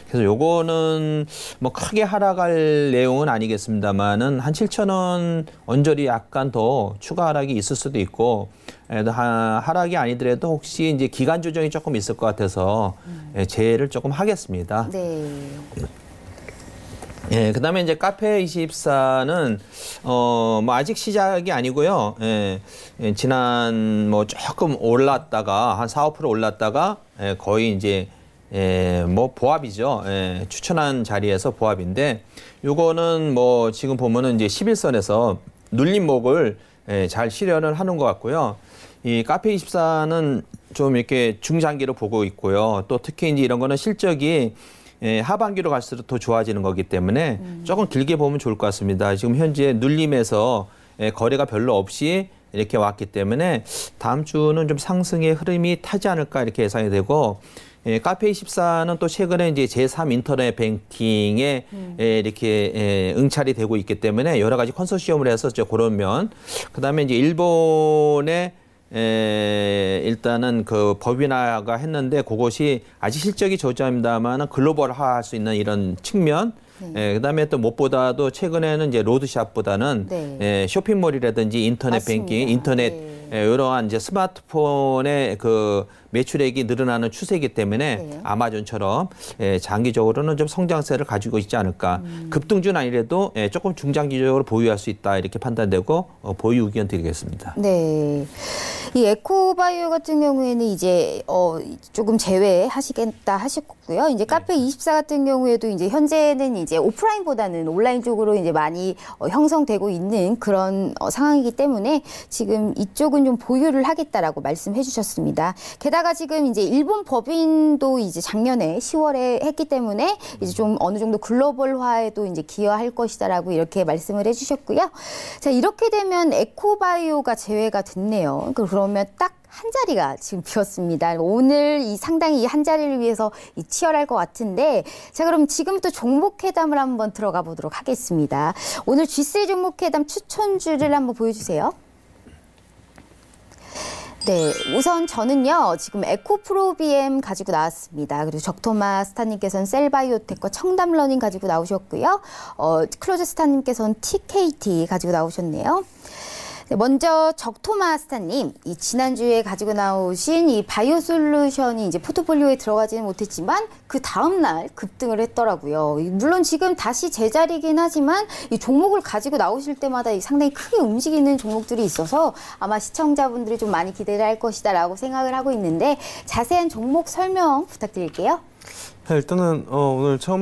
그래서 요거는 뭐 크게 하락할 내용은 아니겠습니다만은 한 7,000원 언저리 약간 더 추가 하락이 있을 수도 있고 하락이 아니더라도 혹시 이제 기간 조정이 조금 있을 것 같아서 제외를 조금 하겠습니다. 네. 예, 그 다음에 이제 카페24는, 뭐, 아직 시작이 아니고요. 지난, 뭐, 조금 올랐다가, 한 4, 5% 올랐다가, 거의 이제, 뭐, 보합이죠. 추천한 자리에서 보합인데, 요거는 뭐, 지금 보면은 이제 11선에서 눌림목을 잘 실현을 하는 것 같고요. 이 카페24는 좀 이렇게 중장기로 보고 있고요. 또 특히 이제 이런 거는 실적이 하반기로 갈수록 더 좋아지는 거기 때문에 조금 길게 보면 좋을 것 같습니다. 지금 현재 눌림에서 거래가 별로 없이 이렇게 왔기 때문에 다음 주는 좀 상승의 흐름이 타지 않을까 이렇게 예상이 되고, 카페24는 또 최근에 이제 제3 인터넷 뱅킹에 이렇게 응찰이 되고 있기 때문에 여러 가지 컨소시엄을 해서 그런 면, 그다음에 이제 일본의 일단은 그 법인화가 했는데 그것이 아직 실적이 저조합니다만은 글로벌화할 수 있는 이런 측면. 그다음에 또 무엇보다도 최근에는 이제 로드샵보다는 쇼핑몰이라든지 인터넷 맞습니다. 뱅킹, 인터넷 이러한 이제 스마트폰의 그 매출액이 늘어나는 추세이기 때문에 아마존처럼 장기적으로는 좀 성장세를 가지고 있지 않을까. 급등주는 아니라도 조금 중장기적으로 보유할 수 있다 이렇게 판단되고 보유 의견 드리겠습니다. 네. 이 에코바이오 같은 경우에는 이제 조금 제외하시겠다 하셨고요. 이제 카페24 같은 경우에도 이제 현재는 이제 오프라인보다는 온라인 쪽으로 이제 많이 형성되고 있는 그런 상황이기 때문에 지금 이쪽은 좀 보유를 하겠다라고 말씀해 주셨습니다. 게다가 지금 이제 일본 법인도 이제 작년에 10월에 했기 때문에 이제 좀 어느 정도 글로벌화에도 이제 기여할 것이다라고 이렇게 말씀을 해주셨고요. 자, 이렇게 되면 에코바이오가 제외가 됐네요. 그러면 딱 한 자리가 지금 비었습니다. 오늘 이 상당히 이 한 자리를 위해서 치열할 것 같은데, 자, 그럼 지금부터 종목 회담을 한번 들어가 보도록 하겠습니다. 오늘 G3 종목 회담 추천주를 한번 보여주세요. 네, 우선 저는요, 지금 에코프로비엠 가지고 나왔습니다. 그리고 적토마 스타님께서는 셀바이오텍과 청담러닝 가지고 나오셨고요. 클로즈 스타님께서는 TKT 가지고 나오셨네요. 네, 먼저 적토마 스타님, 이 지난주에 가지고 나오신 이 바이오 솔루션이 이제 포트폴리오에 들어가지는 못했지만 그 다음날 급등을 했더라고요. 물론 지금 다시 제자리긴 하지만 이 종목을 가지고 나오실 때마다 상당히 크게 움직이는 종목들이 있어서 아마 시청자분들이 좀 많이 기대를 할 것이다라고 생각을 하고 있는데, 자세한 종목 설명 부탁드릴게요. 일단은 오늘 첫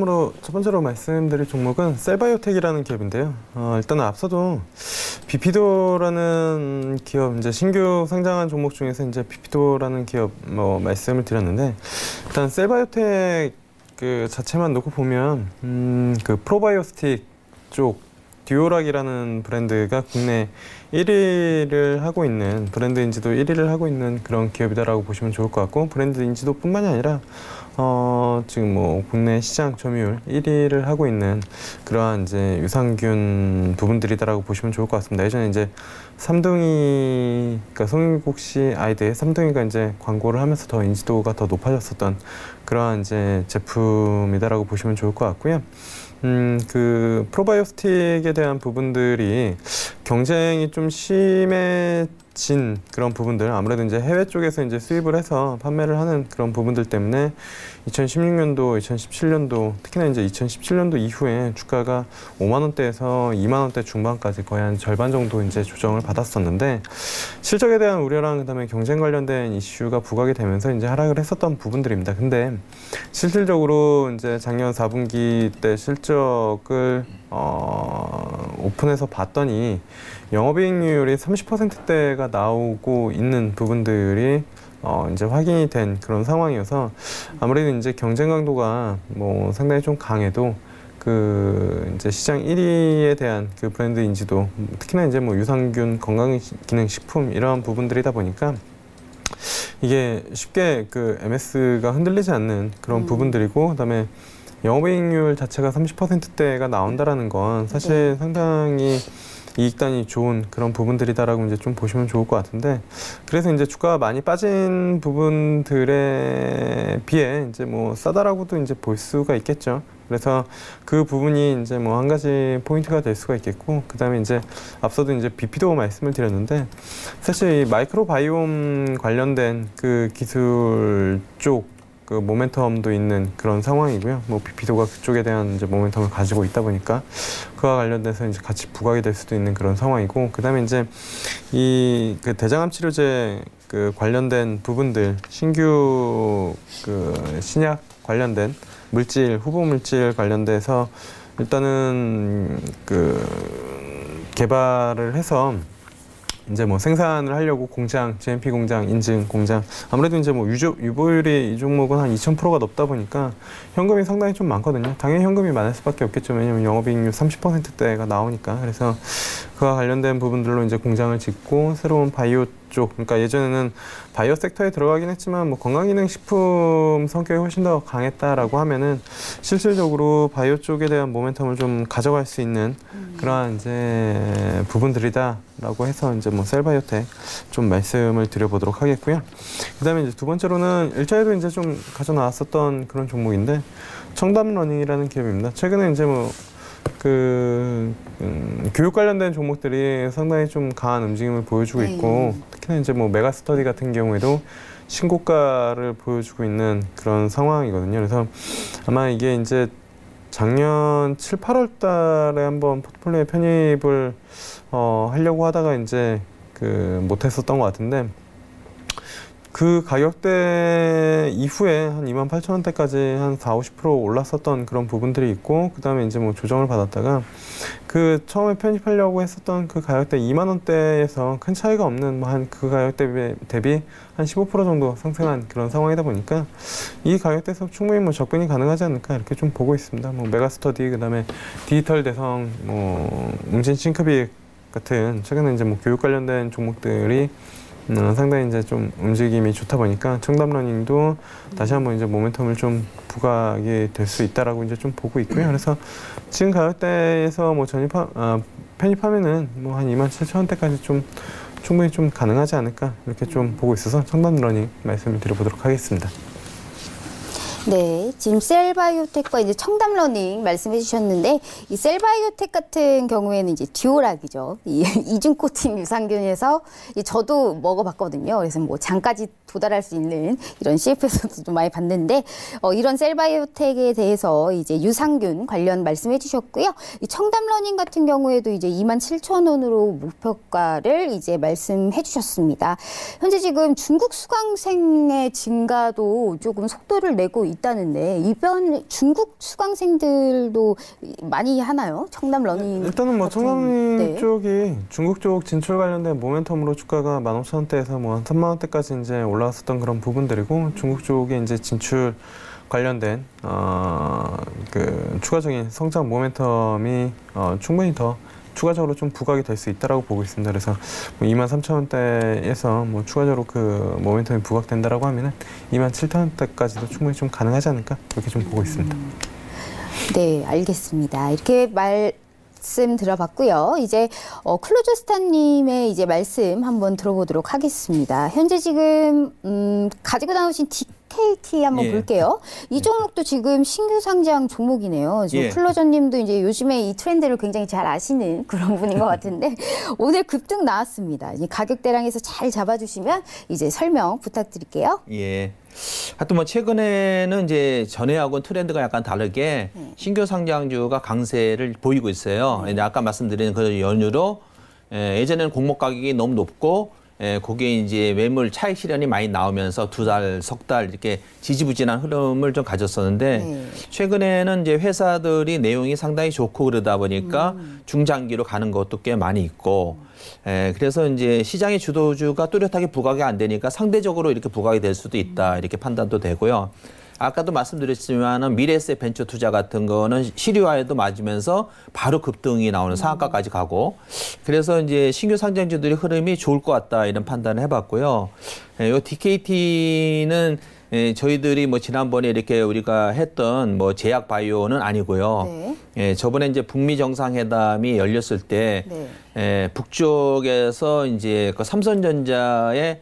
번째로 말씀드릴 종목은 셀바이오텍이라는 기업인데요. 일단은 앞서도 비피도라는 기업, 이제 신규 상장한 종목 중에서 이제 비피도라는 기업 말씀을 드렸는데, 일단 셀바이오텍 그 자체만 놓고 보면 그 프로바이오스틱 쪽 듀오락이라는 브랜드가 국내 1위를 하고 있는, 브랜드 인지도 1위를 하고 있는 그런 기업이다라고 보시면 좋을 것 같고, 브랜드 인지도뿐만이 아니라 지금 뭐 국내 시장 점유율 1위를 하고 있는 그러한 이제 유산균 부분들이다라고 보시면 좋을 것 같습니다. 예전에 이제 삼둥이, 그러니까 송일국 씨 아이들 삼둥이가 이제 광고를 하면서 더 인지도가 더 높아졌었던 그러한 이제 제품이다라고 보시면 좋을 것 같고요. 그 프로바이오스틱에 대한 부분들이 경쟁이 좀 심해진 그런 부분들, 아무래도 이제 해외 쪽에서 이제 수입을 해서 판매를 하는 그런 부분들 때문에 2016년도, 2017년도, 특히나 이제 2017년도 이후에 주가가 5만 원대에서 2만 원대 중반까지 거의 한 절반 정도 이제 조정을 받았었는데, 실적에 대한 우려랑 그다음에 경쟁 관련된 이슈가 부각이 되면서 이제 하락을 했었던 부분들입니다. 근데 실질적으로 이제 작년 4분기 때 실적을 오픈해서 봤더니 영업이익률이 30%대가 나오고 있는 부분들이 이제 확인이 된 그런 상황이어서, 아무래도 이제 경쟁 강도가 뭐 상당히 좀 강해도 그 이제 시장 1위에 대한 그 브랜드 인지도, 특히나 이제 뭐 유산균, 건강기능식품 이러한 부분들이다 보니까 이게 쉽게 그 MS가 흔들리지 않는 그런 부분들이고, 그다음에 영업이익률 자체가 30%대가 나온다라는 건 사실 상당히 이익단이 좋은 그런 부분들이다라고 이제 좀 보시면 좋을 것 같은데, 그래서 이제 주가가 많이 빠진 부분들에 비해 이제 뭐 싸다라고도 이제 볼 수가 있겠죠. 그래서 그 부분이 이제 뭐 한 가지 포인트가 될 수가 있겠고, 그다음에 이제 앞서도 이제 비피도 말씀을 드렸는데, 사실 이 마이크로바이옴 관련된 그 기술 쪽 그 모멘텀도 있는 그런 상황이고요. 뭐 비피도가 그쪽에 대한 이제 모멘텀을 가지고 있다 보니까 그와 관련돼서 이제 같이 부각이 될 수도 있는 그런 상황이고, 그다음에 이제 이 그 대장암 치료제 그 관련된 부분들, 신규 그 신약 관련된 물질, 후보 물질 관련돼서 일단은 그 개발을 해서 이제 뭐 생산을 하려고 공장, GMP 공장, 인증 공장 아무래도 이제 뭐 유보율이 이 종목은 한 2000%가 넘다 보니까 현금이 상당히 좀 많거든요. 당연히 현금이 많을 수밖에 없겠죠. 왜냐면 영업이익률 30%대가 나오니까. 그래서 그와 관련된 부분들로 이제 공장을 짓고 새로운 바이오 쪽, 그러니까 예전에는 바이오 섹터에 들어가긴 했지만 뭐 건강기능식품 성격이 훨씬 더 강했다라고 하면은 실질적으로 바이오 쪽에 대한 모멘텀을 좀 가져갈 수 있는 그러한 이제 부분들이다라고 해서 이제 뭐 셀바이오텍 좀 말씀을 드려보도록 하겠고요. 그다음에 이제 두 번째로는 1차에도 이제 좀 가져 나왔었던 그런 종목인데 청담러닝이라는 기업입니다. 최근에 이제 뭐 교육 관련된 종목들이 상당히 좀 강한 움직임을 보여주고 있고 특히나 이제 뭐 메가스터디 같은 경우에도 신고가를 보여주고 있는 그런 상황이거든요. 그래서 아마 이게 이제 작년 7, 8월 달에 한번 포트폴리오에 편입을 하려고 하다가 이제 못했었던 것 같은데 그 가격대 이후에 한 28,000원대까지 한 40~50% 올랐었던 그런 부분들이 있고 그 다음에 이제 뭐 조정을 받았다가 그 처음에 편입하려고 했었던 그 가격대 20,000원대에서 큰 차이가 없는 뭐 한 그 가격대 대비 한 15% 정도 상승한 그런 상황이다 보니까 이 가격대에서 충분히 뭐 접근이 가능하지 않을까 이렇게 좀 보고 있습니다. 뭐 메가스터디 그다음에 디지털 대성 뭐 웅진 싱크빅 같은 최근에 이제 뭐 교육 관련된 종목들이 상당히 이제 좀 움직임이 좋다 보니까 청담러닝도 다시 한번 이제 모멘텀을 좀 부각이 될 수 있다라고 이제 좀 보고 있고요. 그래서 지금 가격대에서 뭐 편입하면은 뭐 한 27,000원대까지 좀 충분히 좀 가능하지 않을까 이렇게 좀 보고 있어서 청담러닝 말씀을 드려보도록 하겠습니다. 네, 지금 셀바이오텍과 이제 청담러닝 말씀해 주셨는데 이 셀바이오텍 같은 경우에는 이제 듀오락이죠. 이 이중 코팅 유산균에서 저도 먹어봤거든요. 그래서 뭐 장까지 도달할 수 있는 이런 CF에서도 좀 많이 봤는데 이런 셀바이오텍에 대해서 이제 유산균 관련 말씀해 주셨고요. 이 청담러닝 같은 경우에도 이제 27,000원으로 목표가를 이제 말씀해 주셨습니다. 현재 지금 중국 수강생의 증가도 조금 속도를 내고 있다는데 이번 중국 수강생들도 많이 하나요? 청담러닝 일단은 뭐 청담러닝 네. 쪽이 중국 쪽 진출 관련된 모멘텀으로 주가가 15,000원대에서 뭐 한 30,000원대까지 이제 올라왔었던 그런 부분들이고 중국 쪽에 이제 진출 관련된 추가적인 성장 모멘텀이 충분히 더 추가적으로 좀 부각이 될 수 있다라고 보고 있습니다. 그래서 뭐 23,000원대에서 뭐 추가적으로 그 모멘텀이 부각된다라고 하면은 27,000원대까지도 충분히 좀 가능하지 않을까 그렇게 좀 보고 있습니다. 네, 알겠습니다. 이렇게 말씀 들어봤고요. 이제 클로저스타님의 이제 말씀 한번 들어보도록 하겠습니다. 현재 지금 가지고 나오신 DKT 한번 볼게요. 이 종목도 지금 신규 상장 종목이네요. 지금 클로저님도 이제 요즘에 이 트렌드를 굉장히 잘 아시는 그런 분인 것 같은데 오늘 급등 나왔습니다. 이제 가격대랑에서 잘 잡아주시면 이제 설명 부탁드릴게요. 예. 하여튼 뭐 최근에는 이제 전해하고는 트렌드가 약간 다르게 신규 상장주가 강세를 보이고 있어요. 아까 말씀드린 그 연유로 예전에는 공모 가격이 너무 높고 거기에 이제 매물 차익 실현이 많이 나오면서 2달, 석 달 이렇게 지지부진한 흐름을 좀 가졌었는데 최근에는 이제 회사들이 내용이 상당히 좋고 그러다 보니까 중장기로 가는 것도 꽤 많이 있고 그래서 이제 시장의 주도주가 뚜렷하게 부각이 안 되니까 상대적으로 이렇게 부각이 될 수도 있다 이렇게 판단도 되고요. 아까도 말씀드렸지만은 미래세 벤처 투자 같은 거는 시리화에도 맞으면서 바로 급등이 나오는 상한가까지 가고 그래서 이제 신규 상장주들의 흐름이 좋을 것 같다 이런 판단을 해봤고요. 이 DKT는 저희들이 뭐 지난번에 이렇게 우리가 했던 뭐 제약 바이오는 아니고요. 저번에 이제 북미 정상회담이 열렸을 때 북쪽에서 이제 그 삼성전자의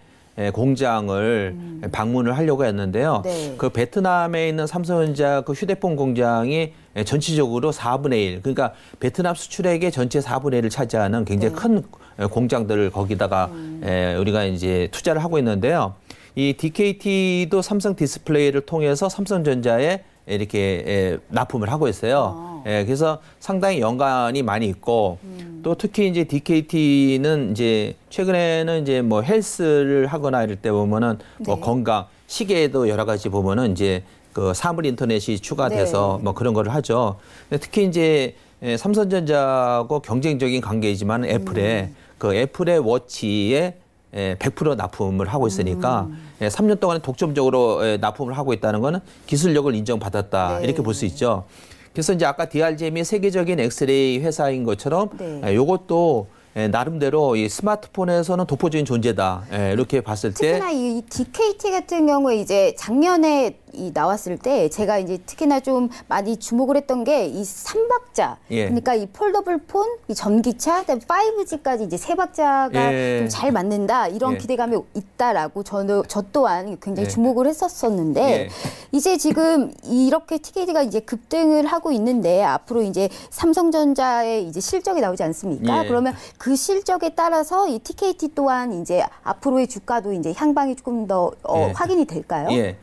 공장을 방문을 하려고 했는데요. 그 베트남에 있는 삼성전자 그 휴대폰 공장이 전체적으로 4분의 1, 그러니까 베트남 수출액의 전체 4분의 1을 차지하는 굉장히 큰 공장들을 거기다가 우리가 이제 투자를 하고 있는데요. 이 DKT도 삼성 디스플레이를 통해서 삼성전자에 이렇게 납품을 하고 있어요. 그래서 상당히 연관이 많이 있고 또 특히 이제 DKT는 이제 최근에는 이제 뭐 헬스를 하거나 이럴 때 보면은 뭐 건강, 시계에도 여러 가지 보면은 이제 그 사물 인터넷이 추가돼서 뭐 그런 거를 하죠. 근데 특히 이제 삼성전자하고 경쟁적인 관계이지만 애플에 그 애플의 워치에 100% 납품을 하고 있으니까 3년 동안에 독점적으로 납품을 하고 있다는 거는 기술력을 인정받았다. 네. 이렇게 볼 수 있죠. 그래서 이제 아까 DRGM이 세계적인 엑스레이 회사인 것처럼 네. 이것도 나름대로 이 스마트폰에서는 독보적인 존재다. 이렇게 봤을 때 특히나 이 DKT 같은 경우에 이제 작년에 나왔을 때 제가 이제 특히나 좀 많이 주목을 했던 게 이 3박자. 예. 그러니까 이 폴더블 폰, 이 전기차, 그다음에 5G까지 이제 3박자가 예. 좀 잘 맞는다. 이런 예. 기대감이 있다라고 저 또한 굉장히 예. 주목을 했었었는데 예. 이제 지금 이렇게 TKT가 이제 급등을 하고 있는데 앞으로 이제 삼성전자의 이제 실적이 나오지 않습니까? 예. 그러면 그 실적에 따라서 이 TKT 또한 이제 앞으로의 주가도 이제 향방이 조금 더 예. 확인이 될까요? 예.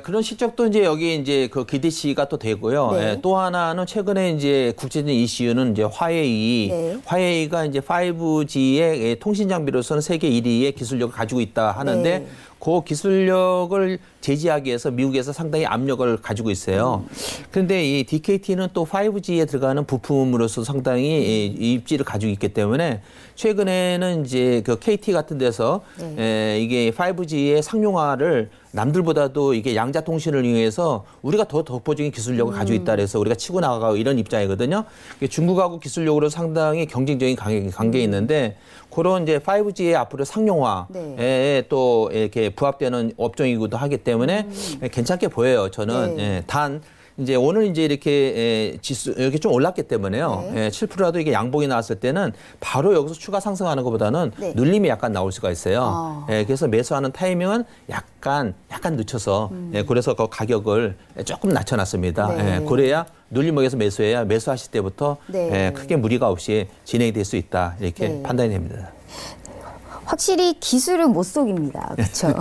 그런 실적도 이제 여기 이제 그 기대시가 또 되고요. 네. 또 하나는 최근에 이제 국제적인 이슈는 이제 화웨이. 네. 화웨이가 이제 5G의 통신 장비로서는 세계 1위의 기술력을 가지고 있다 하는데 네. 그 기술력을 제지하기 위해서 미국에서 상당히 압력을 가지고 있어요. 그런데 이 DKT는 또 5G에 들어가는 부품으로서 상당히 입지를 가지고 있기 때문에 최근에는 이제 그 KT 같은 데서 이게 5G의 상용화를 남들보다도 이게 양자 통신을 이용해서 우리가 더 독보적인 기술력을 가지고 있다 그래서 우리가 치고 나가고 이런 입장이거든요. 중국하고 기술력으로 상당히 경쟁적인 관계에 있는데 그런 이제 5G의 앞으로 상용화에 네. 또 이렇게 부합되는 업종이기도 하기 때문에 괜찮게 보여요. 저는 네. 단 이제 오늘 이제 이렇게 지수 이렇게 좀 올랐기 때문에요. 네. 7%라도 이게 양봉이 나왔을 때는 바로 여기서 추가 상승하는 것보다는 네. 눌림이 약간 나올 수가 있어요. 그래서 매수하는 타이밍은 약간 늦춰서 그래서 그 가격을 조금 낮춰놨습니다. 네. 그래야 눌림목에서 매수해야 매수하실 때부터 네. 크게 무리가 없이 진행이 될 수 있다 이렇게 네. 판단이 됩니다. 확실히 기술은 못 속입니다. 그렇죠?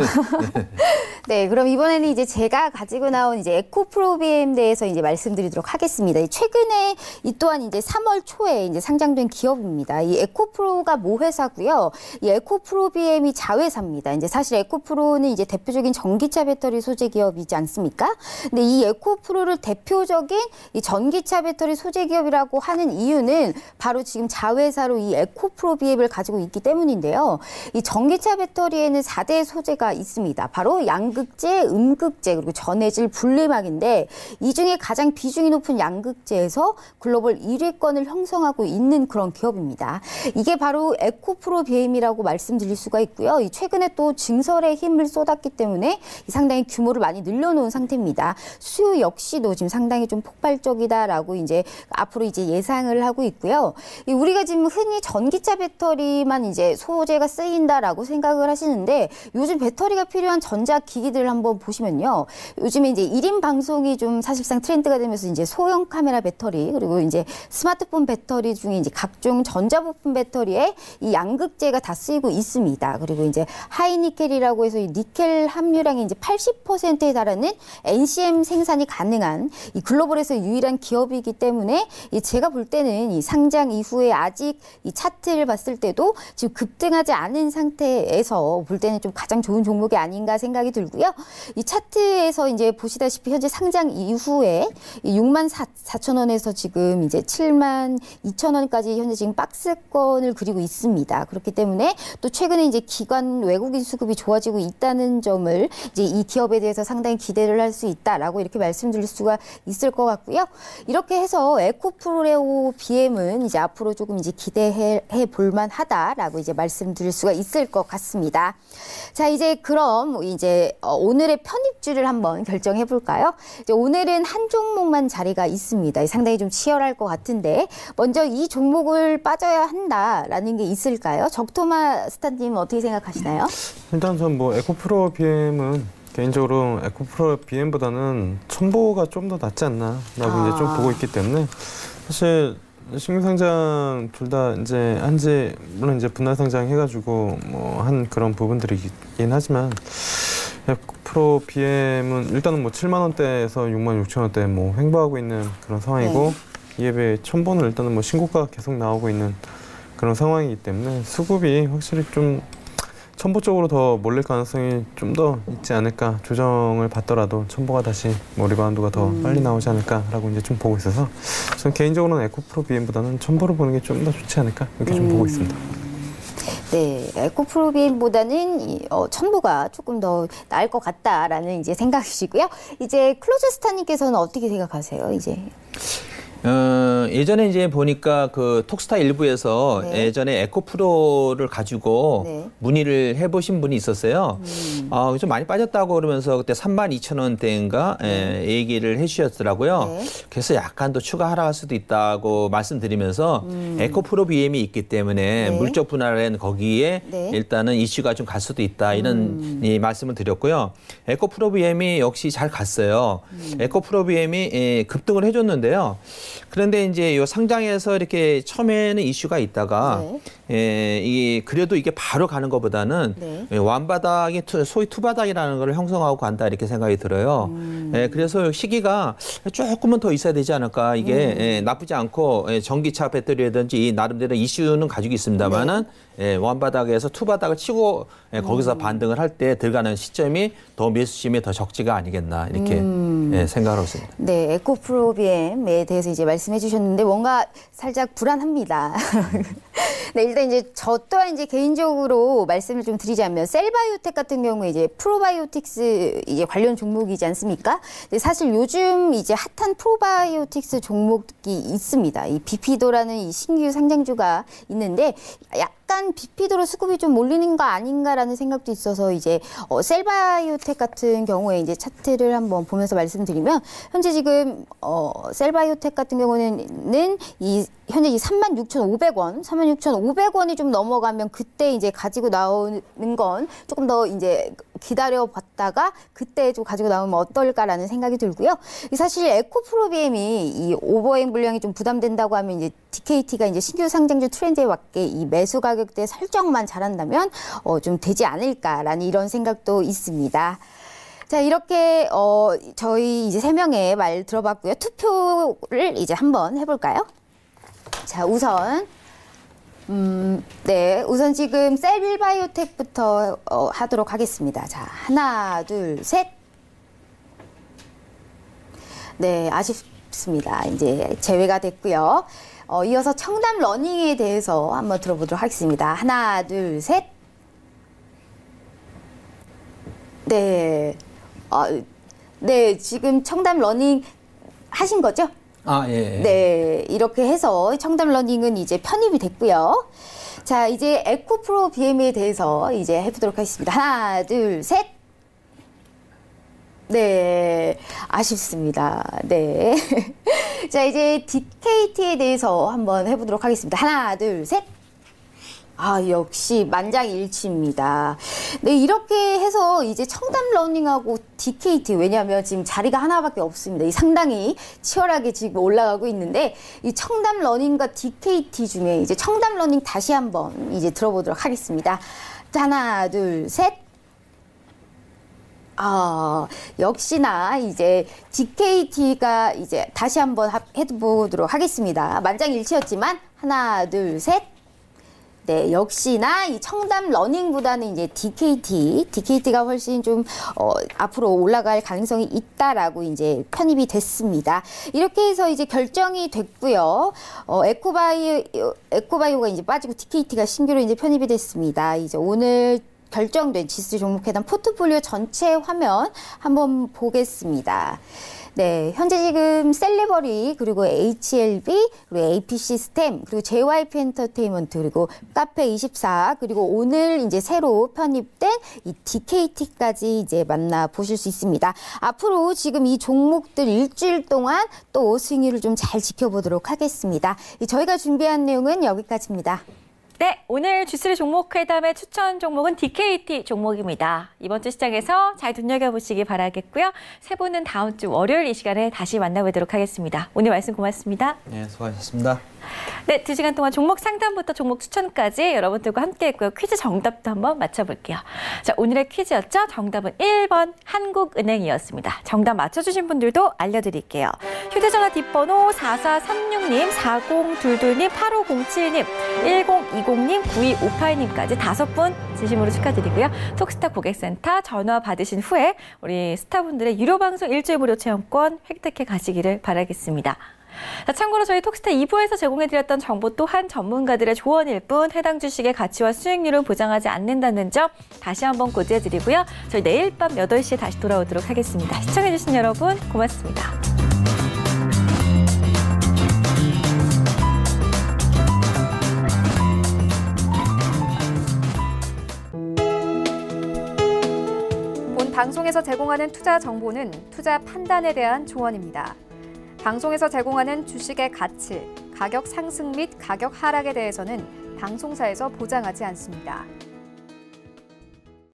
네, 그럼 이번에는 이제 제가 가지고 나온 이제 에코프로비엠에 대해서 이제 말씀드리도록 하겠습니다. 최근에 이 또한 이제 3월 초에 이제 상장된 기업입니다. 이 에코프로가 모 회사고요. 이 에코프로비엠이 자회사입니다. 이제 사실 에코프로는 이제 대표적인 전기차 배터리 소재 기업이지 않습니까? 근데 이 에코프로를 대표적인 이 전기차 배터리 소재 기업이라고 하는 이유는 바로 지금 자회사로 이 에코프로비엠을 가지고 있기 때문인데요. 이 전기차 배터리에는 4대 소재가 있습니다. 바로 양극재, 음극재, 그리고 전해질, 분리막인데 이 중에 가장 비중이 높은 양극재에서 글로벌 1위권을 형성하고 있는 그런 기업입니다. 이게 바로 에코프로비엠이라고 말씀드릴 수가 있고요. 이 최근에 또 증설에 힘을 쏟았기 때문에 상당히 규모를 많이 늘려놓은 상태입니다. 수요 역시도 지금 상당히 좀 폭발적이다라고 이제 앞으로 이제 예상을 하고 있고요. 우리가 지금 흔히 전기차 배터리만 이제 소재가 쓰인다라고 생각을 하시는데 요즘 배터리가 필요한 전자기기들을 한번 보시면요. 요즘에 이제 1인 방송이 좀 사실상 트렌드가 되면서 이제 소형 카메라 배터리 그리고 이제 스마트폰 배터리 중에 이제 각종 전자부품 배터리에 이 양극재가 다 쓰이고 있습니다. 그리고 이제 하이니켈이라고 해서 이 니켈 함유량이 이제 80%에 달하는 NCM 생산이 가능한 이 글로벌에서 유일한 기업이기 때문에 제가 볼 때는 이 상장 이후에 아직 이 차트를 봤을 때도 지금 급등하지 않은 상태에서 볼 때는 좀 가장 좋은 종목이 아닌가 생각이 들고요. 이 차트에서 이제 보시다시피 현재 상장 이후에 64,000원에서 지금 이제 72,000원까지 현재 지금 박스권을 그리고 있습니다. 그렇기 때문에 또 최근에 이제 기관 외국인 수급이 좋아지고 있다는 점을 이제 이 기업에 대해서 상당히 기대를 할 수 있다라고 이렇게 말씀드릴 수가 있을 것 같고요. 이렇게 해서 에코프로비엠은 이제 앞으로 조금 이제 기대해 볼만 하다라고 이제 말씀드릴 수가 있을 것 같습니다. 자, 이제 그럼 이제 오늘의 편입주를 한번 결정해 볼까요? 이제 오늘은 한 종목만 자리가 있습니다. 상당히 좀 치열할 것 같은데 먼저 이 종목을 빠져야 한다라는 게 있을까요? 적토마 스타님 어떻게 생각하시나요? 일단 전 뭐 에코프로비엠은 개인적으로 에코프로비엠보다는 첨보가 좀 더 낫지 않나라고 이제 좀 보고 있기 때문에 사실 신규상장 둘 다 이제 한지 물론 이제 분할 상장 해가지고 뭐 한 그런 부분들이긴 하지만 에코프로비엠은 일단은 뭐 7만 원대에서 6만 6천 원대 뭐 횡보하고 있는 그런 상황이고 이에 비해 첨보는 일단은 뭐 신고가가 계속 나오고 있는 그런 상황이기 때문에 수급이 확실히 좀 첨보 쪽으로 더 몰릴 가능성이 좀 더 있지 않을까. 조정을 받더라도 첨보가 다시 뭐 리바운드가 더 빨리 나오지 않을까라고 이제 좀 보고 있어서 저는 개인적으로는 에코프로비엠보다는 첨보를 보는 게 좀 더 좋지 않을까 이렇게 좀 보고 있습니다. 네, 에코프로비엠보다는 첨보가 조금 더 나을 것 같다라는 이제 생각이시고요. 이제 클로저스타님께서는 어떻게 생각하세요? 이제 예전에 이제 보니까 그 톡스타 일부에서 네. 예전에 에코프로를 가지고 네. 문의를 해보신 분이 있었어요. 좀 많이 빠졌다고 그러면서 그때 32,000원대인가 얘기를 해주셨더라고요. 네. 그래서 약간 더 추가 하락할 수도 있다고 말씀드리면서 에코프로 BM이 있기 때문에 네. 물적 분할은 거기에 네. 일단은 이슈가 좀 갈 수도 있다 이런 이 말씀을 드렸고요. 에코프로 BM이 역시 잘 갔어요. 에코프로 BM이 급등을 해줬는데요. 그런데 이제 요 상장에서 이렇게 처음에는 이슈가 있다가 그래도 이게 바로 가는 것보다는 네. 완바닥이 소위 투바닥이라는 걸 형성하고 간다 이렇게 생각이 들어요. 그래서 시기가 조금은 더 있어야 되지 않을까. 이게 나쁘지 않고 전기차 배터리라든지 나름대로 이슈는 가지고 있습니다만은 완바닥에서 투바닥을 치고 거기서 반등을 할 때 들어가는 시점이 더 매수심이 더 적지가 아니겠나 이렇게 생각하고 있습니다. 네, 에코프로비엠에 대해서 이제 말씀해 주셨는데 뭔가 살짝 불안합니다. 네, 일단 이제 저 또한 이제 개인적으로 말씀을 좀 드리자면 셀바이오텍 같은 경우에 이제 프로바이오틱스 이제 관련 종목이지 않습니까? 근데 사실 요즘 이제 핫한 프로바이오틱스 종목이 있습니다. 이 비피도라는 이 신규 상장주가 있는데 약간 비피도로 수급이 좀 몰리는 거 아닌가라는 생각도 있어서 이제 셀바이오텍 같은 경우에 이제 차트를 한번 보면서 말씀드리면 현재 지금 셀바이오텍 같은 경우는 현재 36,500원, 36,500원이 좀 넘어가면 그때 이제 가지고 나오는 건 조금 더 이제 기다려 봤다가 그때 좀 가지고 나오면 어떨까라는 생각이 들고요. 사실 에코프로비엠이 이 오버행 물량이 좀 부담된다고 하면 이제 DKT가 이제 신규 상장주 트렌드에 맞게 이 매수 가격대 설정만 잘한다면 좀 되지 않을까라는 이런 생각도 있습니다. 자, 이렇게 저희 이제 3명의 말 들어봤고요. 투표를 이제 한번 해볼까요? 자, 우선 우선 지금 셀바이오텍부터 하도록 하겠습니다. 자, 하나, 둘, 셋. 네, 아쉽습니다. 이제 제외가 됐고요. 이어서 청담 러닝에 대해서 한번 들어보도록 하겠습니다. 하나, 둘, 셋. 네, 네, 지금 청담 러닝 하신 거죠? 예. 네, 이렇게 해서 청담 러닝은 이제 편입이 됐고요. 자, 이제 에코프로 BM에 대해서 이제 해보도록 하겠습니다. 하나, 둘, 셋. 네, 아쉽습니다. 네. 자, 이제 DKT에 대해서 한번 해보도록 하겠습니다. 하나, 둘, 셋. 역시 만장일치입니다. 네, 이렇게 해서 이제 청담 러닝하고 DKT, 왜냐하면 지금 자리가 하나밖에 없습니다. 이 상당히 치열하게 지금 올라가고 있는데, 이 청담 러닝과 DKT 중에 이제 청담 러닝 다시 한번 이제 들어보도록 하겠습니다. 하나, 둘, 셋. 역시나 이제 DKT가 이제 다시 한번 해보도록 하겠습니다. 만장일치였지만, 하나, 둘, 셋. 네, 역시나 이 청담 러닝보다는 이제 DKT가 훨씬 좀 앞으로 올라갈 가능성이 있다라고 이제 편입이 됐습니다. 이렇게 해서 이제 결정이 됐고요. 에코바이오가 이제 빠지고 DKT가 신규로 이제 편입이 됐습니다. 이제 오늘 결정된 지수 종목 회담 포트폴리오 전체 화면 한번 보겠습니다. 네, 현재 지금 셀레버리, 그리고 HLB, 그리고 AP 시스템, 그리고 JYP 엔터테인먼트, 그리고 카페24, 그리고 오늘 이제 새로 편입된 이 DKT까지 이제 만나보실 수 있습니다. 앞으로 지금 이 종목들 일주일 동안 또 수익률을 좀 잘 지켜보도록 하겠습니다. 저희가 준비한 내용은 여기까지입니다. 네, 오늘 G3 종목 회담의 추천 종목은 DKT 종목입니다. 이번 주 시장에서 잘 눈여겨보시기 바라겠고요. 세 분은 다음 주 월요일 이 시간에 다시 만나보도록 하겠습니다. 오늘 말씀 고맙습니다. 네, 수고하셨습니다. 네, 2시간 동안 종목 상담부터 종목 추천까지 여러분들과 함께했고요. 퀴즈 정답도 한번 맞춰볼게요. 자, 오늘의 퀴즈였죠. 정답은 1번 한국은행이었습니다. 정답 맞춰주신 분들도 알려드릴게요. 휴대전화 뒷번호 4436님, 4022님, 8507님, 1020님, 9258님까지 5분 진심으로 축하드리고요. 톡스타 고객센터 전화 받으신 후에 우리 스타분들의 유료 방송 일주일 무료 체험권 획득해 가시기를 바라겠습니다. 자, 참고로 저희 톡스타 2부에서 제공해드렸던 정보 또한 전문가들의 조언일 뿐 해당 주식의 가치와 수익률을 보장하지 않는다는 점 다시 한번 고지해드리고요. 저희 내일 밤 8시에 다시 돌아오도록 하겠습니다. 시청해주신 여러분 고맙습니다. 본 방송에서 제공하는 투자 정보는 투자 판단에 대한 조언입니다. 방송에서 제공하는 주식의 가치, 가격 상승 및 가격 하락에 대해서는 방송사에서 보장하지 않습니다.